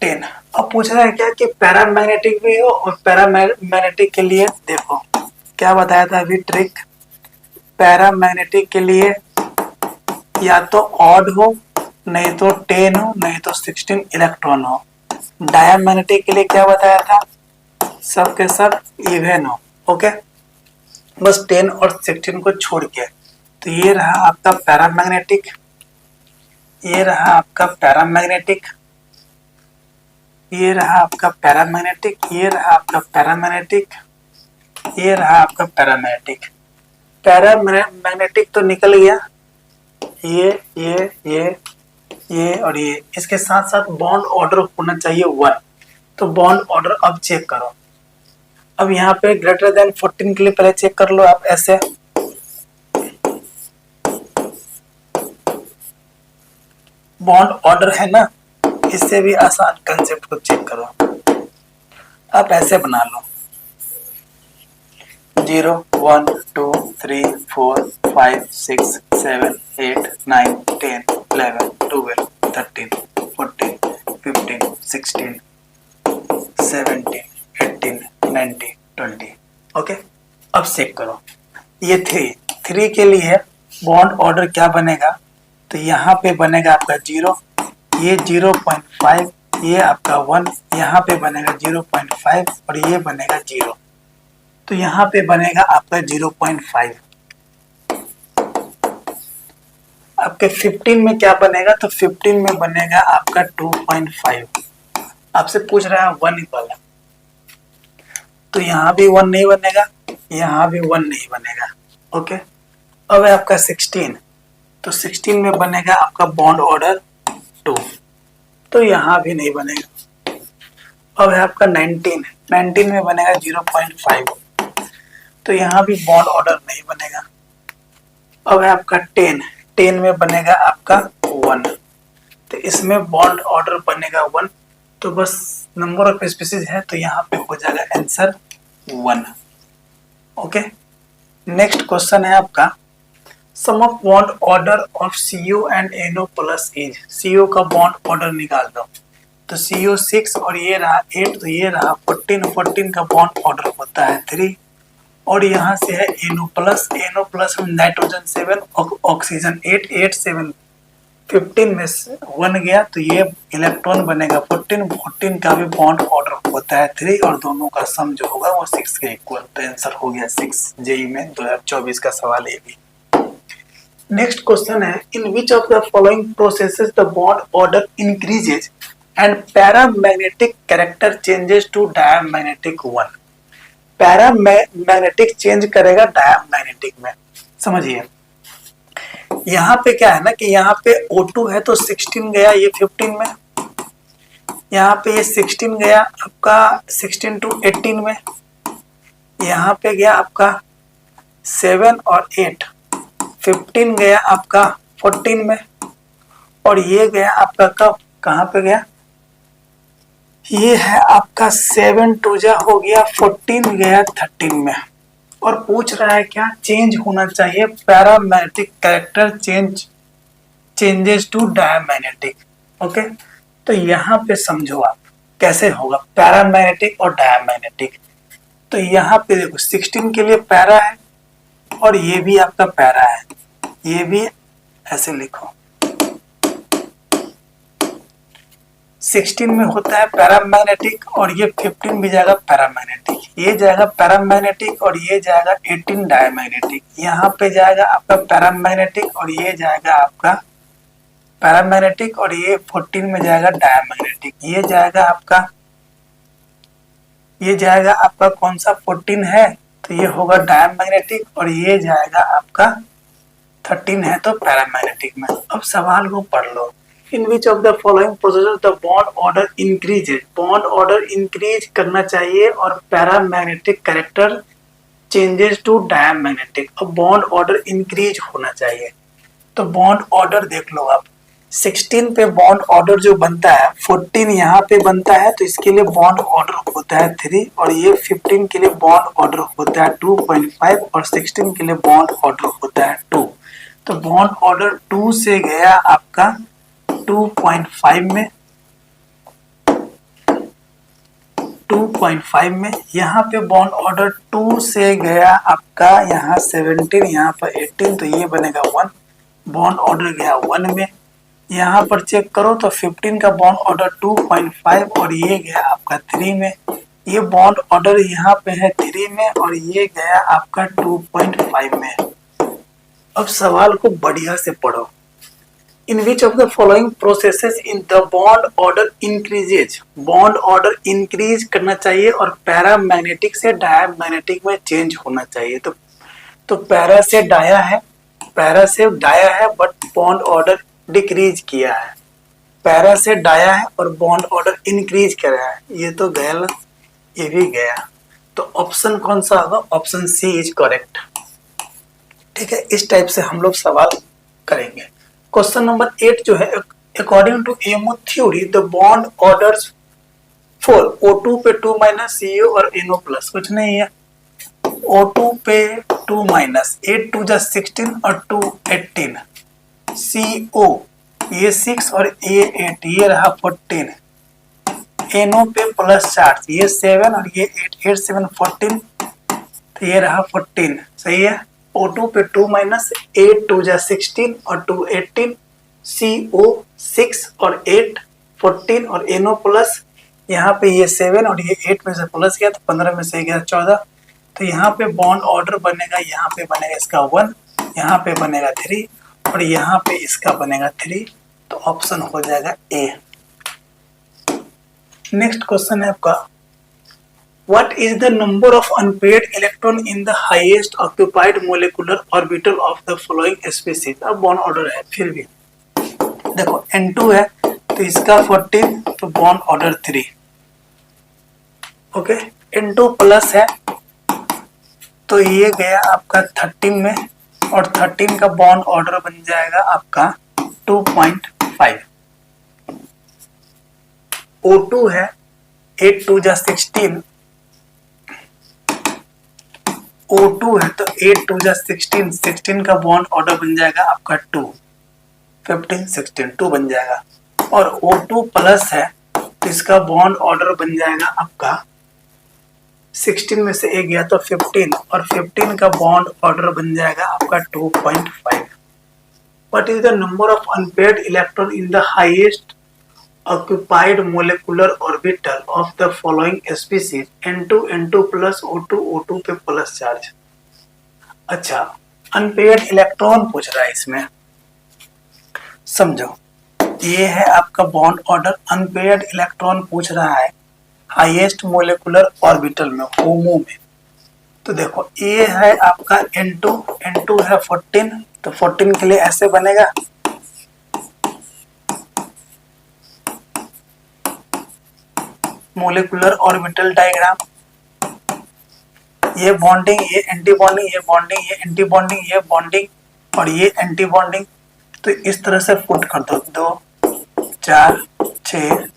A: 10। अब पूछ रहा है क्या कि पैरामैग्नेटिक भी हो, और पैरामैग्नेटिक के लिए देखो क्या बताया था अभी ट्रिक। पैरामैग्नेटिक के लिए या तो ऑड हो, नहीं तो 10 हो, नहीं तो 16 इलेक्ट्रॉन हो। डायमैग्नेटिक के लिए क्या बताया था, सब के सब इवन हो। ओके, बस 10 और 16 को छोड़ के। तो ये रहा आपका पैरामैग्नेटिक, ये रहा आपका पैरामैग्नेटिक, ये रहा आपका पैरामैग्नेटिक, ये रहा आपका पैरामैग्नेटिक, ये रहा आपका पैरामैग्नेटिक। पैरामैग्नेटिक तो निकल गया, ये और ये। इसके साथ साथ बॉन्ड ऑर्डर होना चाहिए 1। तो बॉन्ड ऑर्डर अब चेक करो। अब यहाँ पे ग्रेटर देन 14 के लिए पहले चेक कर लो आप ऐसे। बॉन्ड ऑर्डर है ना, इससे भी आसान कंसेप्ट को चेक करो। आप ऐसे बना लो 0 1 2 3 4 5 6 7 8 9 10 11 12 13 14 15 16 17 18 19 20। ओके, अब चेक करो ये 3 के लिए बॉन्ड ऑर्डर क्या बनेगा। तो यहाँ पे बनेगा आपका 0, ये 0.5, ये आपका 1, यहाँ पे बनेगा 0.5 और ये बनेगा 0। तो यहाँ पे बनेगा आपका 0.5। आपके 15 में क्या बनेगा, तो 15 में बनेगा आपका 2.5। आपसे पूछ रहा है 1 वाला, तो यहाँ भी 1 नहीं बनेगा, यहाँ भी 1 नहीं बनेगा। ओके, अब है आपका 16, तो 16 में बनेगा आपका बॉन्ड ऑर्डर 2, तो यहाँ भी नहीं बनेगा। अब है आपका 19 में बनेगा 0.5, तो यहाँ भी बॉन्ड ऑर्डर नहीं बनेगा। अब है आपका 10 में बनेगा आपका 1, तो इसमें बॉन्ड ऑर्डर बनेगा 1। तो बस नंबर ऑफ स्पीसीज है, तो यहाँ पे हो जाएगा आंसर 1। ओके, नेक्स्ट क्वेश्चन है आपका sum of bond order of CO and NO plus is. CO का बॉन्ड ऑर्डर निकाल दो। तो CO 6 और ये रहा 8, तो ये रहा 14 का बॉन्ड ऑर्डर होता है 3, और यहाँ से है NO प्लस में नाइट्रोजन 7, ऑक्सीजन 8 7 15 में से 1 गया, तो ये इलेक्ट्रॉन बनेगा 14 का भी बॉन्ड ऑर्डर होता है 3, और दोनों का सम जो होगा वो 6 के इक्वल। तो आंसर हो गया 6। जेई में 2024 का सवाल ये भी। नेक्स्ट क्वेश्चन है in which of the following processes the bond order increases and paramagnetic character changes to diamagnetic 1। Paramagnetic change करेगा डायमैग्नेटिक में। समझिए यहाँ पे क्या है ना कि यहाँ पे O2 है तो 16 गया ये 15 में, यहाँ पे ये 16 गया आपका 16 to 18 में, यहाँ पे गया आपका 7 और 8, 15 गया आपका 14 में, और ये गया आपका कब कहाँ पे गया, ये है आपका 7 2 जा हो गया 14 गया 13 में। और पूछ रहा है क्या, चेंज होना चाहिए paramagnetic character changes to diamagnetic. Okay, तो यहाँ पे समझो आप कैसे होगा पैरामैग्नेटिक और डायमैग्नेटिक। तो यहाँ पे देखो 16 के लिए पैरा है और ये भी आपका पैरा है, ये भी ऐसे लिखो 16 में होता है पैरामैग्नेटिक और ये 15 भी जाएगा पैरामैग्नेटिक, ये जाएगा पैरामैग्नेटिक और ये जाएगा 18 डायमैग्नेटिक। यहाँ पे जाएगा आपका पैरामैग्नेटिक और ये जाएगा आपका पैरामैग्नेटिक और ये 14 में जाएगा डायमैग्नेटिक। ये जाएगा आपका कौन सा 14 है तो ये होगा डायमैग्नेटिक और ये जाएगा आपका 13 है तो पैरामैग्नेटिक में। अब सवाल को पढ़ लो। In which of the following processes the bond order increases. Bond order increase करना चाहिए और paramagnetic character changes to diamagnetic. अब बॉन्ड ऑर्डर इंक्रीज होना चाहिए तो बॉन्ड ऑर्डर देख लो आप, 16 पे बॉन्ड ऑर्डर जो बनता है 14 यहाँ पे बनता है, तो इसके लिए बॉन्ड ऑर्डर होता है 3, और ये 15 के लिए बॉन्ड ऑर्डर होता है 2.5, और 16 के लिए बॉन्ड ऑर्डर होता है 2। तो बॉन्ड ऑर्डर 2 से गया आपका 2.5 में, 2.5 में। यहाँ पे बॉन्ड ऑर्डर 2 से गया आपका यहाँ 17, यहाँ पर 18, तो ये बनेगा 1। बॉन्ड ऑर्डर गया 1 में। यहाँ पर चेक करो तो 15 का बॉन्ड ऑर्डर 2.5 और ये गया आपका 3 में। ये बॉन्ड ऑर्डर यहाँ पे है 3 में और ये गया आपका 2.5 में। अब सवाल को बढ़िया से पढ़ो। In which of the following processes in the bond order increases? Bond order increase करना चाहिए और पैरामैग्नेटिक से डायमैग्नेटिक में चेंज होना चाहिए। तो पैरा से डाया है, पैरा से डाया है बट बॉन्ड ऑर्डर डिक्रीज किया है। पैरा से डाया है और बॉन्ड ऑर्डर इंक्रीज कर रहा है, ये तो गया, ये भी गया। तो ऑप्शन कौन सा होगा? Option C is correct. ठीक है, इस टाइप से हम लोग सवाल करेंगे। क्वेश्चन नंबर 8 जो है, according to MO theory the bond orders for O2 पे 2 माइनस CO और NO प्लस, कुछ नहीं है। O2 पे 2 माइनस, 8 2 जा 16 और 2 18, CO ये 6 और ये 8, ये रहा 14, NO पे प्लस चार्ज, ये 7 और ये 8, 8 7 14, तो ये रहा 14, सही है। O2 पे 2 माइनस, 8 2 जा 16 और 2 18, CO 6 और 8 14 और NO प्लस, यहाँ पे ये 7 और ये 8 में से प्लस गया तो 15 में से गया 14, तो यहाँ पे बॉन्ड ऑर्डर बनेगा, यहाँ पे बनेगा इसका 1, यहाँ पे बनेगा 3 और यहाँ पे इसका बनेगा 3, तो ऑप्शन हो जाएगा ए। नेक्स्ट क्वेश्चन है आपका, What is the number of unpaired electron in the highest occupied molecular orbital of the following species? अब बॉन्ड ऑर्डर है, फिर भी देखो N2 है तो इसका 14, तो bond order 3, okay. N2 plus है तो ये गया आपका 13 में और 13 का बॉन्ड ऑर्डर बन जाएगा आपका 2.5। O2 है 8 2 जा 16, O2 है तो 8 2 जा 16, 16 का बॉन्ड ऑर्डर बन जाएगा आपका 2, 15 16 2 बन जाएगा। और O2 प्लस है तो इसका बॉन्ड ऑर्डर बन जाएगा आपका 16 में से एक गया तो 15 और 15 का बॉन्ड ऑर्डर बन जाएगा आपका 2.5। What is the number of unpaired electron in the highest occupied molecular orbital of the following species? N2 N2 plus O2 O2 पे प्लस चार्ज। अच्छा, अनपेयर्ड इलेक्ट्रॉन पूछ रहा है इसमें, समझो। ये है आपका बॉन्ड ऑर्डर, अनपेयर्ड इलेक्ट्रॉन पूछ रहा है हाईएस्ट मोलेकुलर ऑर्बिटल में, होमो में। तो देखो ये है आपका N2, N2 है 14, तो 14 के लिए ऐसे बनेगा, मोलेकुलर ऑर्बिटल डायग्राम, ये बॉन्डिंग, ये एंटी बॉन्डिंग, ये बॉन्डिंग, ये एंटी बॉन्डिंग, ये बॉन्डिंग और ये एंटी बॉन्डिंग। तो इस तरह से पुट कर दो, 2 4 6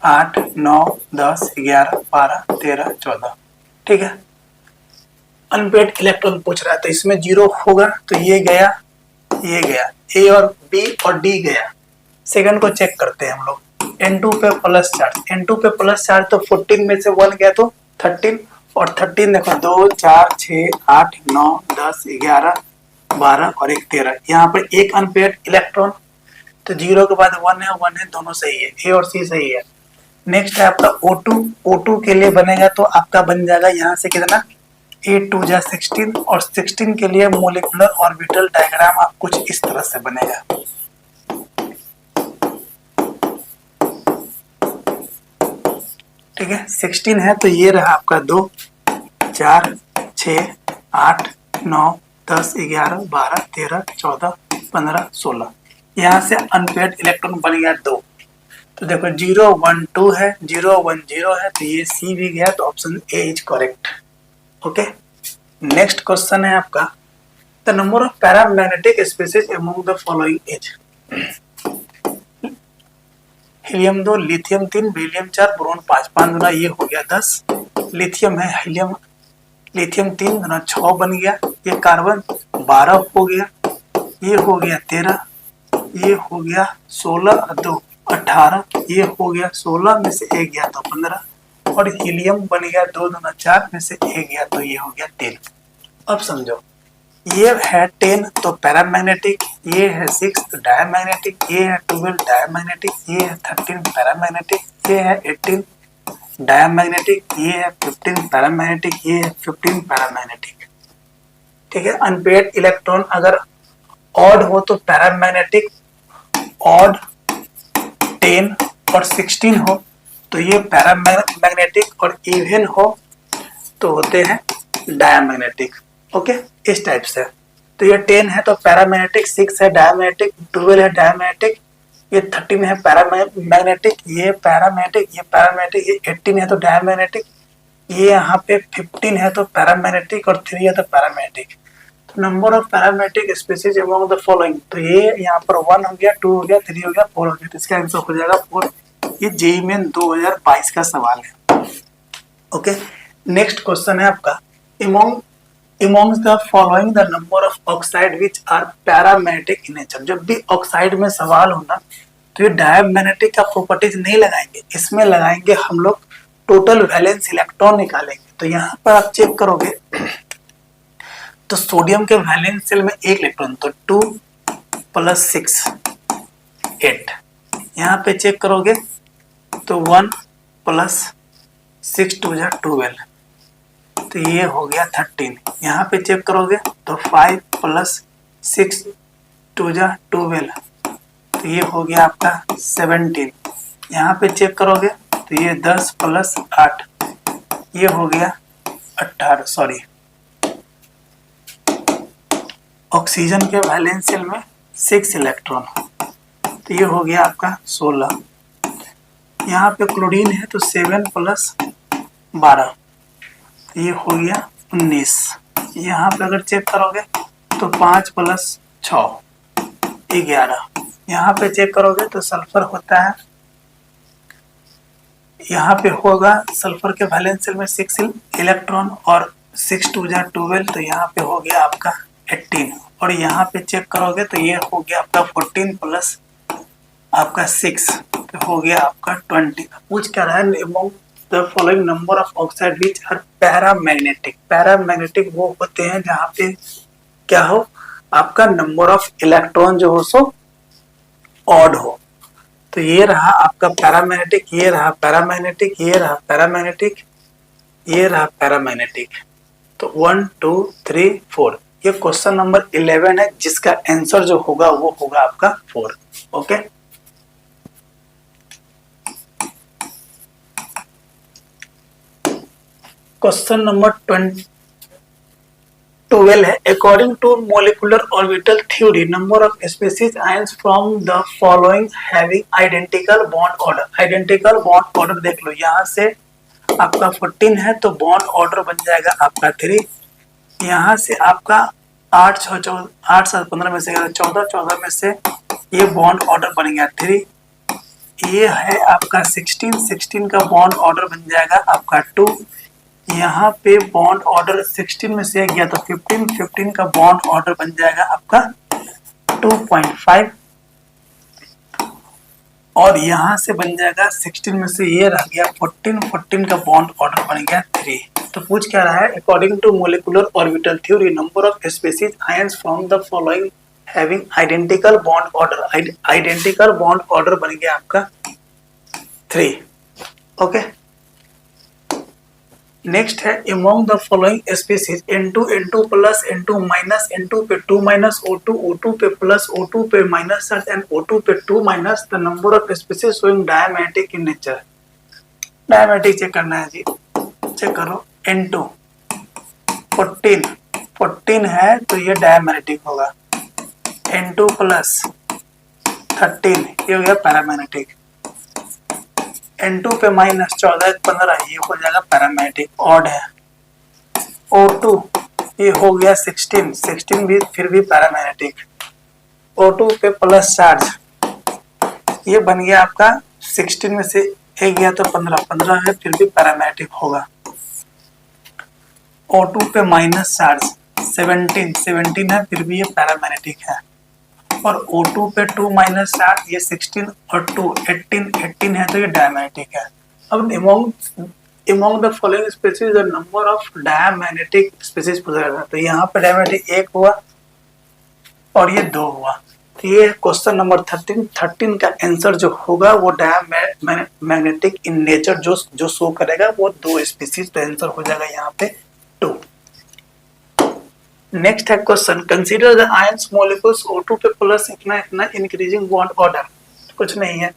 A: 8 9 10 11 12 13 14, ठीक है। अनपेयर्ड इलेक्ट्रॉन पूछ रहा है तो इसमें 0 होगा, तो ये गया, ये गया, ए और बी और डी गया। सेकंड को चेक करते हैं हम लोग, N2 पे प्लस चार्ज, N2 पे प्लस चार्ज तो 14 में से 1 गया तो 13 और 13 देखो 2 4 6 8 9 10 11 12 और 1 13, यहाँ पर एक अनपेयर्ड इलेक्ट्रॉन, तो 0 के बाद 1 है, दोनों सही है, ए और सी सही है। नेक्स्ट है आपका O2, O2 के लिए बनेगा तो आपका बन जाएगा यहाँ से कितना, 8 2 जा 16 और 16 के लिए मोलिकुलर ऑर्बिटल डायग्राम आप कुछ इस तरह से बनेगा। ठीक है, 16 है तो ये रहा आपका 2 4 6 8 9 10 11 12 13 14 15 16, यहाँ से अनपेयर्ड इलेक्ट्रॉन बन गया 2। तो देखो 0 1 2 है, 0 1 0 है, तो ये सी भी गया, तो option A is correct. Okay, next question है आपका, the number of paramagnetic species among the following is. Helium 2, lithium 3, beryllium 4, boron 5, 5 गुना ये हो गया 10 लिथियम है, हीलियम लिथियम 3 गुना 6 बन गया, ये कार्बन 12 हो गया, ये हो गया 13, ये हो गया 16 और 2 18, ये हो गया 16 में से 1 गया तो 15 और हीलियम बन गया 2 गुना 4 में से 1 गया तो ये हो गया 3। अब समझो, ये है 10 तो पैरामैग्नेटिक, ये है 6 तो डायमैग्नेटिक, ये है 12 डायमैग्नेटिक, ये है 13 पैरामैग्नेटिक, ये है 18 डायमैग्नेटिक, ये है 15 पैरामैग्नेटिक, ये है 15 पैरामैग्नेटिक। ठीक है, अनपेयर्ड इलेक्ट्रॉन अगर ऑड हो तो पैरामैग्नेटिक, ऑड 10 और 16 हो तो ये पैरामैग्नेटिक और इवन हो तो होते हैं डायमैग्नेटिक। ओके, इस टाइप से। तो ये 10 है तो पैरामैग्नेटिक, 6 है डायमैग्नेटिक, 12 है डायमैग्नेटिक, ये 13 है पैरामैग्नेटिक, ये पैरामैग्नेटिक, ये पैरामैग्नेटिक, ये 18 है तो डायमैग्नेटिक, ये यहाँ पे 15 है तो पैरामैग्नेटिक और 3 है तो पैरामैग्नेटिक। तो number of paramagnetic species among the following, तो ये यहाँ पर 1 हो गया, 2 हो गया, 3 हो गया, 4 हो गया, तो इसका आंसर हो जाएगा 4। ये जेईई मेन 2022 का सवाल है। ओके, नेक्स्ट क्वेश्चन है आपका, amongst the following the number of oxide which are paramagnetic in nature। जब भी ऑक्साइड में सवाल होना तो ये डायमैग्नेटिक का प्रॉपर्टीज नहीं लगाएंगे, इसमें लगाएंगे हम लोग टोटल वैलेंस इलेक्ट्रॉन निकालेंगे। तो यहाँ पर आप चेक करोगे तो सोडियम के वैलेंस शेल में 1 इलेक्ट्रॉन, तो 2 + 6 8। यहाँ पे चेक करोगे तो 1 + 6 2 = 12, तो ये हो गया 13। यहाँ पे चेक करोगे तो 5 + 6 2 = 12, तो ये हो गया आपका 17। यहाँ पे चेक करोगे तो ये 10 + 8, ये हो गया 18। सॉरी, ऑक्सीजन के वैलेंस शेल में 6 इलेक्ट्रॉन, तो ये हो गया आपका 16। यहाँ पे क्लोरीन है तो 7 + 12, ये हो गया 19। यहाँ पे अगर चेक करोगे तो 5 + 6 11। यहाँ पे चेक करोगे तो सल्फर होता है, यहाँ पे होगा सल्फर के वैलेंस शेल में 6 इलेक्ट्रॉन और 6 2 = 12, तो यहाँ पे हो गया आपका 18। और यहाँ पे चेक करोगे तो ये हो गया आपका 14 + आपका 6, तो हो गया आपका 20। पूछ क्या रहा है, among the following number of oxide which are paramagnetic। Paramagnetic वो होते हैं जहाँ पे क्या हो, आपका नंबर ऑफ इलेक्ट्रॉन जो हो सो ऑड हो। तो ये रहा आपका पैरामैग्नेटिक, ये रहा पैरामैग्नेटिक, ये रहा पैरामैग्नेटिक, ये रहा पैरामैग्नेटिक। तो 1 2 3 4, ये क्वेश्चन नंबर 11 है जिसका आंसर जो होगा वो होगा आपका 4। ओके, क्वेश्चन नंबर 12 है, according to molecular orbital theory number of species ions from the following having identical bond order. Identical bond order देख लो, यहाँ से आपका 14 है तो बॉन्ड ऑर्डर बन जाएगा आपका 3। यहाँ से आपका 8 7 15 में से 14, 14 में से ये बॉन्ड ऑर्डर बन गया 3। ये है आपका 16, 16 का बॉन्ड ऑर्डर बन जाएगा आपका 2। यहाँ पे बॉन्ड ऑर्डर 16 में से गया तो 15, 15 का बॉन्ड ऑर्डर बन जाएगा आपका 2.5। और यहाँ से बन जाएगा 16 में से ये रह गया 14, 14 का बॉन्ड ऑर्डर बन गया 3। तो पूछ क्या रहा है, according to molecular orbital theory number of species ions from the following having identical bond order. Identical bond order बन गया आपका 3। ओके, नेक्स्ट है, among the following species N2 N2 plus N2 minus N2 पे 2 माइनस O2 O2 पे प्लस O2 पे माइनस एंड O2 पे 2 minus the number of species showing diamagnetic in nature. Diamagnetic check करना है जी, चेक करो। N2 14 है तो ये डायमैग्नेटिक होगा। N2 प्लस 13 ये हो गया पैरामैग्नेटिक। N2 पे माइनस 14 15 ये हो जाएगा पैरामैग्नेटिक, ऑड है। O2 ये हो गया 16, 16 भी फिर भी पैरामैग्नेटिक। O2 पे प्लस चार्ज ये बन गया आपका 16 में से एक गया तो 15 है, फिर भी पैरामेग्नेटिक होगा। O2 पे माइनस चार्ज 17 है, फिर भी ये पैरामेग्नेटिक है। और O2 पे 2 माइनस चार्ज, ये 16 और 2 18 है, तो ये डायमैग्नेटिक है। अब among the following species the number of diamagnetic species पूछा जाता है, तो यहाँ पे डायमैग्नेटिक 1 हुआ और ये 2 हुआ। तो ये क्वेश्चन नंबर 13 का आंसर जो होगा वो डायमैग्नेटिक इन नेचर जो शो करेगा वो 2 स्पीसीज, तो आंसर हो जाएगा यहाँ पे 2। नेक्स्ट है question, consider the ions molecules O2 पे प्लस इतना इंक्रीजिंग बॉन्ड ऑर्डर। कुछ नहीं है,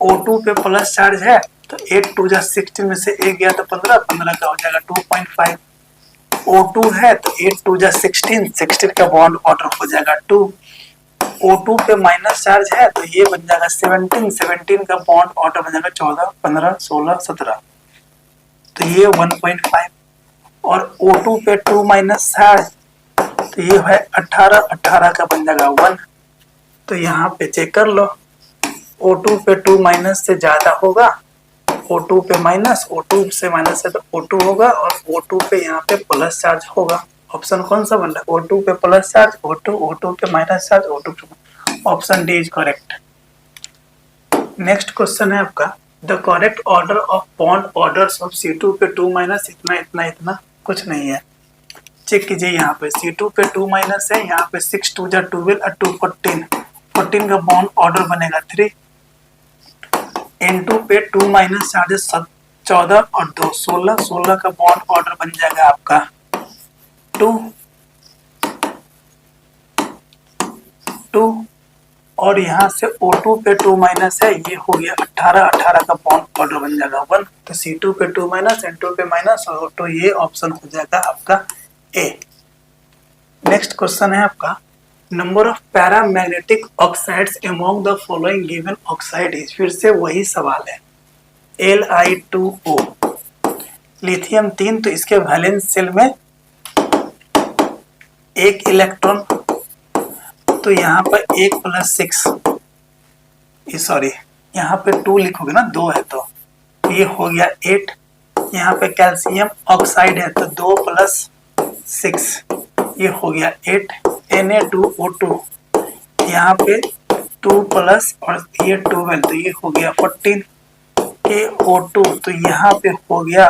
A: O2 पे प्लस चार्ज है तो 8 2 जा 16 में से एक गया तो 15 का हो जाएगा 2.5। O2 है तो 8 2 जा 16 का बॉन्ड ऑर्डर हो जाएगा 2। O2 पे माइनस चार्ज है तो ये बन जाएगा 17 का बॉन्ड ऑर्डर बन जाएगा 14 15 16 17, तो ये 1.5। और O2 पे 2 माइनस चार्ज तो ये है 18 का बन जाएगा 1। तो यहाँ पे चेक कर लो, O2 पे 2 माइनस से ज्यादा होगा, O2 पे माइनस, O2 से माइनस है तो O2 होगा, और O2 पे यहाँ पे प्लस चार्ज होगा। ऑप्शन कौन सा बन रहा है? O2 पे प्लस चार्ज, O2 पे माइनस चार्ज, O2 पे, option D is correct. Next question है आपका, the correct order of bond orders of C2 पे 2 माइनस इतना कुछ नहीं है। चेक कीजिए, यहाँ पे C2 पे 2 माइनस है, यहाँ पे 6 2 जा 12 और 2 14 का बॉन्ड ऑर्डर बनेगा 3। N2 पे 2 माइनस चार्जेस 14 और 2 16 का बॉन्ड ऑर्डर बन जाएगा आपका 2। और यहाँ से O2 पे 2 माइनस है, ये हो गया 18 का बॉन्ड ऑर्डर बन जाएगा 1। तो C2 पे 2 माइनस, N2 पे माइनस और O2, ये ऑप्शन हो जाएगा आपका ए। नेक्स्ट क्वेश्चन है आपका, number of paramagnetic oxides among the following given oxide is. फिर से वही सवाल है, Li2O, लिथियम 3, तो इसके वैलेंस शेल में 1 इलेक्ट्रॉन, तो यहाँ पर 1 + 6, सॉरी यहाँ पे 2 लिखोगे ना, 2 है तो ये हो गया 8। यहाँ पे कैल्शियम ऑक्साइड है तो 2 + 6, ये हो गया 8। Na2O2, यहाँ पे 2 प्लस और ये 12, तो ये हो गया 14। KO2, तो यहाँ पे हो गया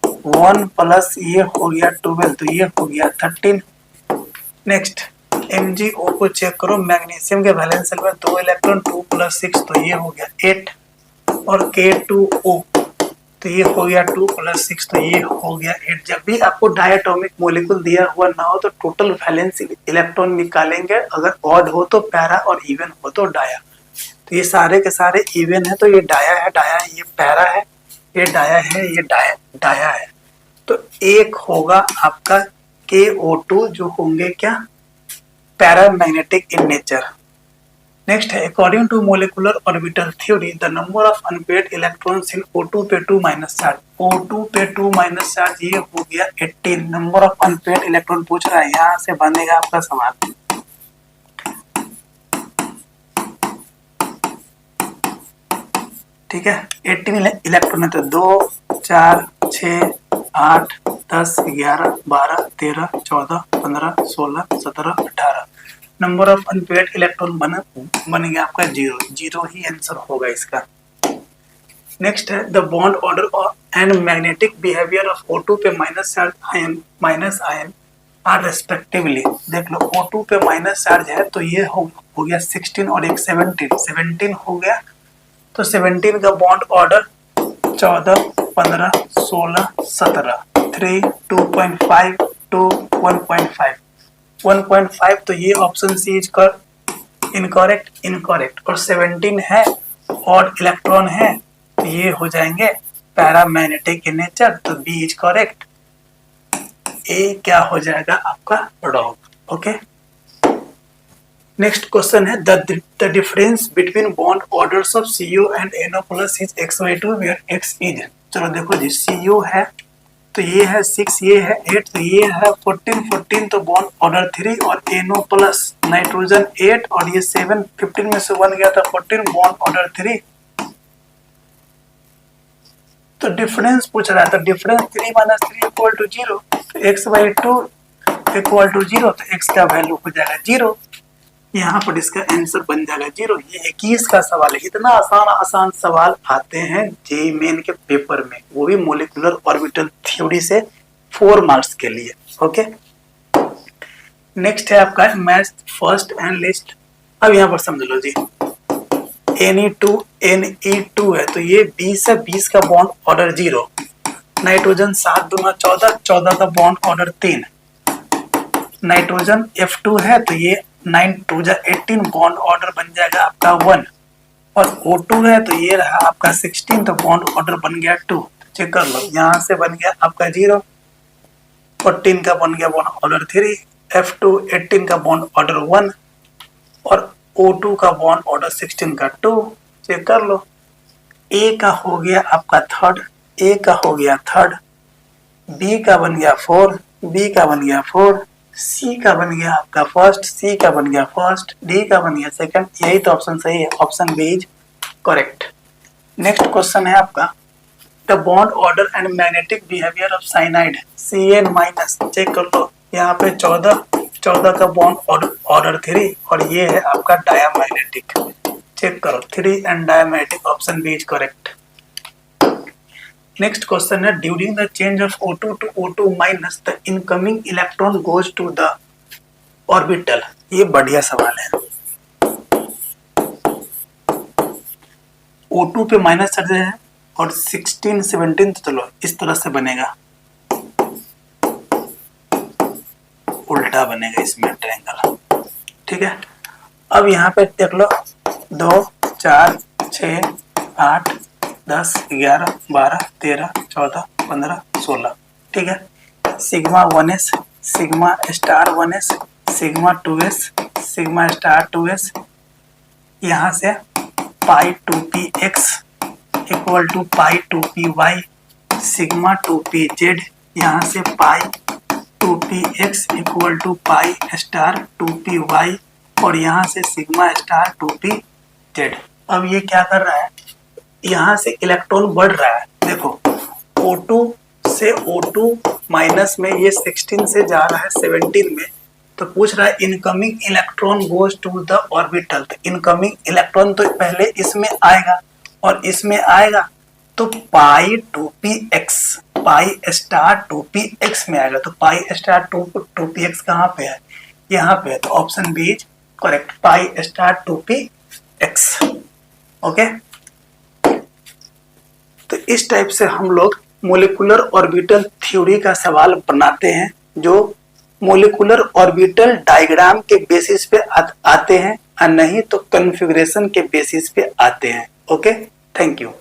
A: 1 प्लस ये हो गया 12, तो ये हो गया 13। नेक्स्ट MgO को चेक करो, मैग्नीशियम के वैलेंस शेल में 2 इलेक्ट्रॉन, 2 + 6, तो ये हो गया 8। और K2O, तो ये हो गया 2 + 6, तो ये हो गया 8। जब भी आपको डायटोमिक मॉलिक्यूल दिया हुआ ना हो तो टोटल वैलेंस इलेक्ट्रॉन निकालेंगे, अगर ऑड हो तो पैरा और इवन हो तो डाया। तो ये सारे के सारे इवन है तो ये डाया है, ये पैरा है, ये डाया है, ये डाया है। तो एक होगा आपका KO2, जो होंगे क्या, पैरामैग्नेटिक इन नेचर। नेक्स्ट है, according to molecular orbital theory the number of unpaired electrons in O2 पे 2 माइनस चार्ज। O2 पे 2 माइनस चार्ज, ये हो गया 18। नंबर ऑफ अनपेयर्ड इलेक्ट्रॉन पूछ रहा है, यहाँ से बनेगा आपका सवाल। ठीक है, 18 इलेक्ट्रॉन है तो 2 4 6 8 10 11 12 13 14 15 16 17 18। नंबर ऑफ अनपेयर्ड इलेक्ट्रॉन बन गया आपका 0 ही आंसर होगा इसका। नेक्स्ट है, the bond order and magnetic behaviour of O2 पे minus charge minus ion are respectively. देख लो, O2 पे माइनस चार्ज है तो ये हो गया 16 और एक 17 हो गया, तो 17 का बॉन्ड ऑर्डर 14 15 16 17, 3 2.5 2 1.5 1.5, तो ये ऑप्शन सी इज कर इनकरेक्ट। और 17 है और इलेक्ट्रॉन है तो ये हो जाएंगे पैरामैग्नेटिक इन नेचर, तो बी इज करेक्ट। ए क्या हो जाएगा आपका रॉन्ग। ओके, नेक्स्ट क्वेश्चन है, the difference between bond orders of CO and NO+ is XY2 where X is. चलो देखो जी, CO है तो ये है 6, ये है 8, तो ये है 14 तो बॉन्ड ऑर्डर 3, और NO+ नाइट्रोजन 8 और ये 7, 15 में से 1 गया था 14 बॉन्ड ऑर्डर 3, तो डिफरेंस पूछ रहा है, तो difference 3 - 3 equal to 0, x/2 equal to 0, तो x का वैल्यू हो जाएगा 0। यहाँ पर इसका आंसर बन जाएगा 0। ये 21 का सवाल है। इतना आसान सवाल आते हैं जेईई मेन के पेपर में, वो भी मोलिकुलर ऑर्बिटल थ्योरी से 4 मार्क्स के लिए। ओके, नेक्स्ट है आपका मैच फर्स्ट एंड लिस्ट। अब यहाँ पर समझ लो जी, Ne2 है, तो ये 20 है, 20 का बॉन्ड ऑर्डर 0। नाइट्रोजन 7 दूना 14, 14 का बॉन्ड ऑर्डर 3। नाइट्रोजन F2 है, तो ये 9 2 जा 18, बॉन्ड ऑर्डर बन जाएगा आपका 1। और O2 है, तो ये रहा आपका 16, तो बॉन्ड ऑर्डर बन गया 2। चेक कर लो, यहाँ से बन गया आपका 0, 14 का बन गया बॉन्ड ऑर्डर 3, F2 18 का बॉन्ड ऑर्डर 1 और O2 का बॉन्ड ऑर्डर 16 का 2। चेक कर लो, A का हो गया आपका थर्ड, A का हो गया थर्ड, B का बन गया 4, B का बन गया 4, C का बन गया आपका फर्स्ट, C का बन गया फर्स्ट, D का बन गया सेकंड। यही तो ऑप्शन सही है, option B is correct. Next question है आपका, the bond order and magnetic behaviour of cyanide Cn-। चेक कर लो, यहाँ पे 14 का बॉन्ड ऑर्डर 3 और ये है आपका डायमैग्नेटिक। चेक करो 3 and diamagnetic, option B is correct. Next question है, during the change of O2 to O2 minus the incoming electron goes to the orbital. ये बढ़िया सवाल है। O2 पे माइनस चढ़ जाए और 16 17, तो चलो इस तरह से बनेगा, उल्टा बनेगा इसमें ट्रायंगल। ठीक है, अब यहाँ पे देख लो 2 4 6 8 10 11 12 13 14 15 16। ठीक है, sigma 1s, sigma star 1s, sigma 2s, sigma star 2s, यहाँ से pi 2px equal to pi 2py, sigma 2pz, यहाँ से pi 2px equal to pi star 2py और यहाँ से सिग्मा स्टार 2pz। अब ये क्या कर रहा है, यहाँ से इलेक्ट्रॉन बढ़ रहा है। देखो O2 से O2 माइनस में ये 16 से जा रहा है 17 में, तो पूछ रहा है incoming electron goes to the orbital. तो इनकमिंग इलेक्ट्रॉन तो पहले इसमें आएगा और इसमें आएगा, तो पाई 2px, पाई स्टार 2px में आएगा। तो पाई स्टार 2px कहाँ पे है, यहाँ पे है, तो option B is correct, pi star 2px। Okay, तो इस टाइप से हम लोग मोलिकुलर ऑर्बिटल थ्योरी का सवाल बनाते हैं, जो मोलिकुलर ऑर्बिटल डायग्राम के बेसिस पे आते हैं और नहीं तो कॉन्फ़िगरेशन के बेसिस पे आते हैं। Okay, thank you.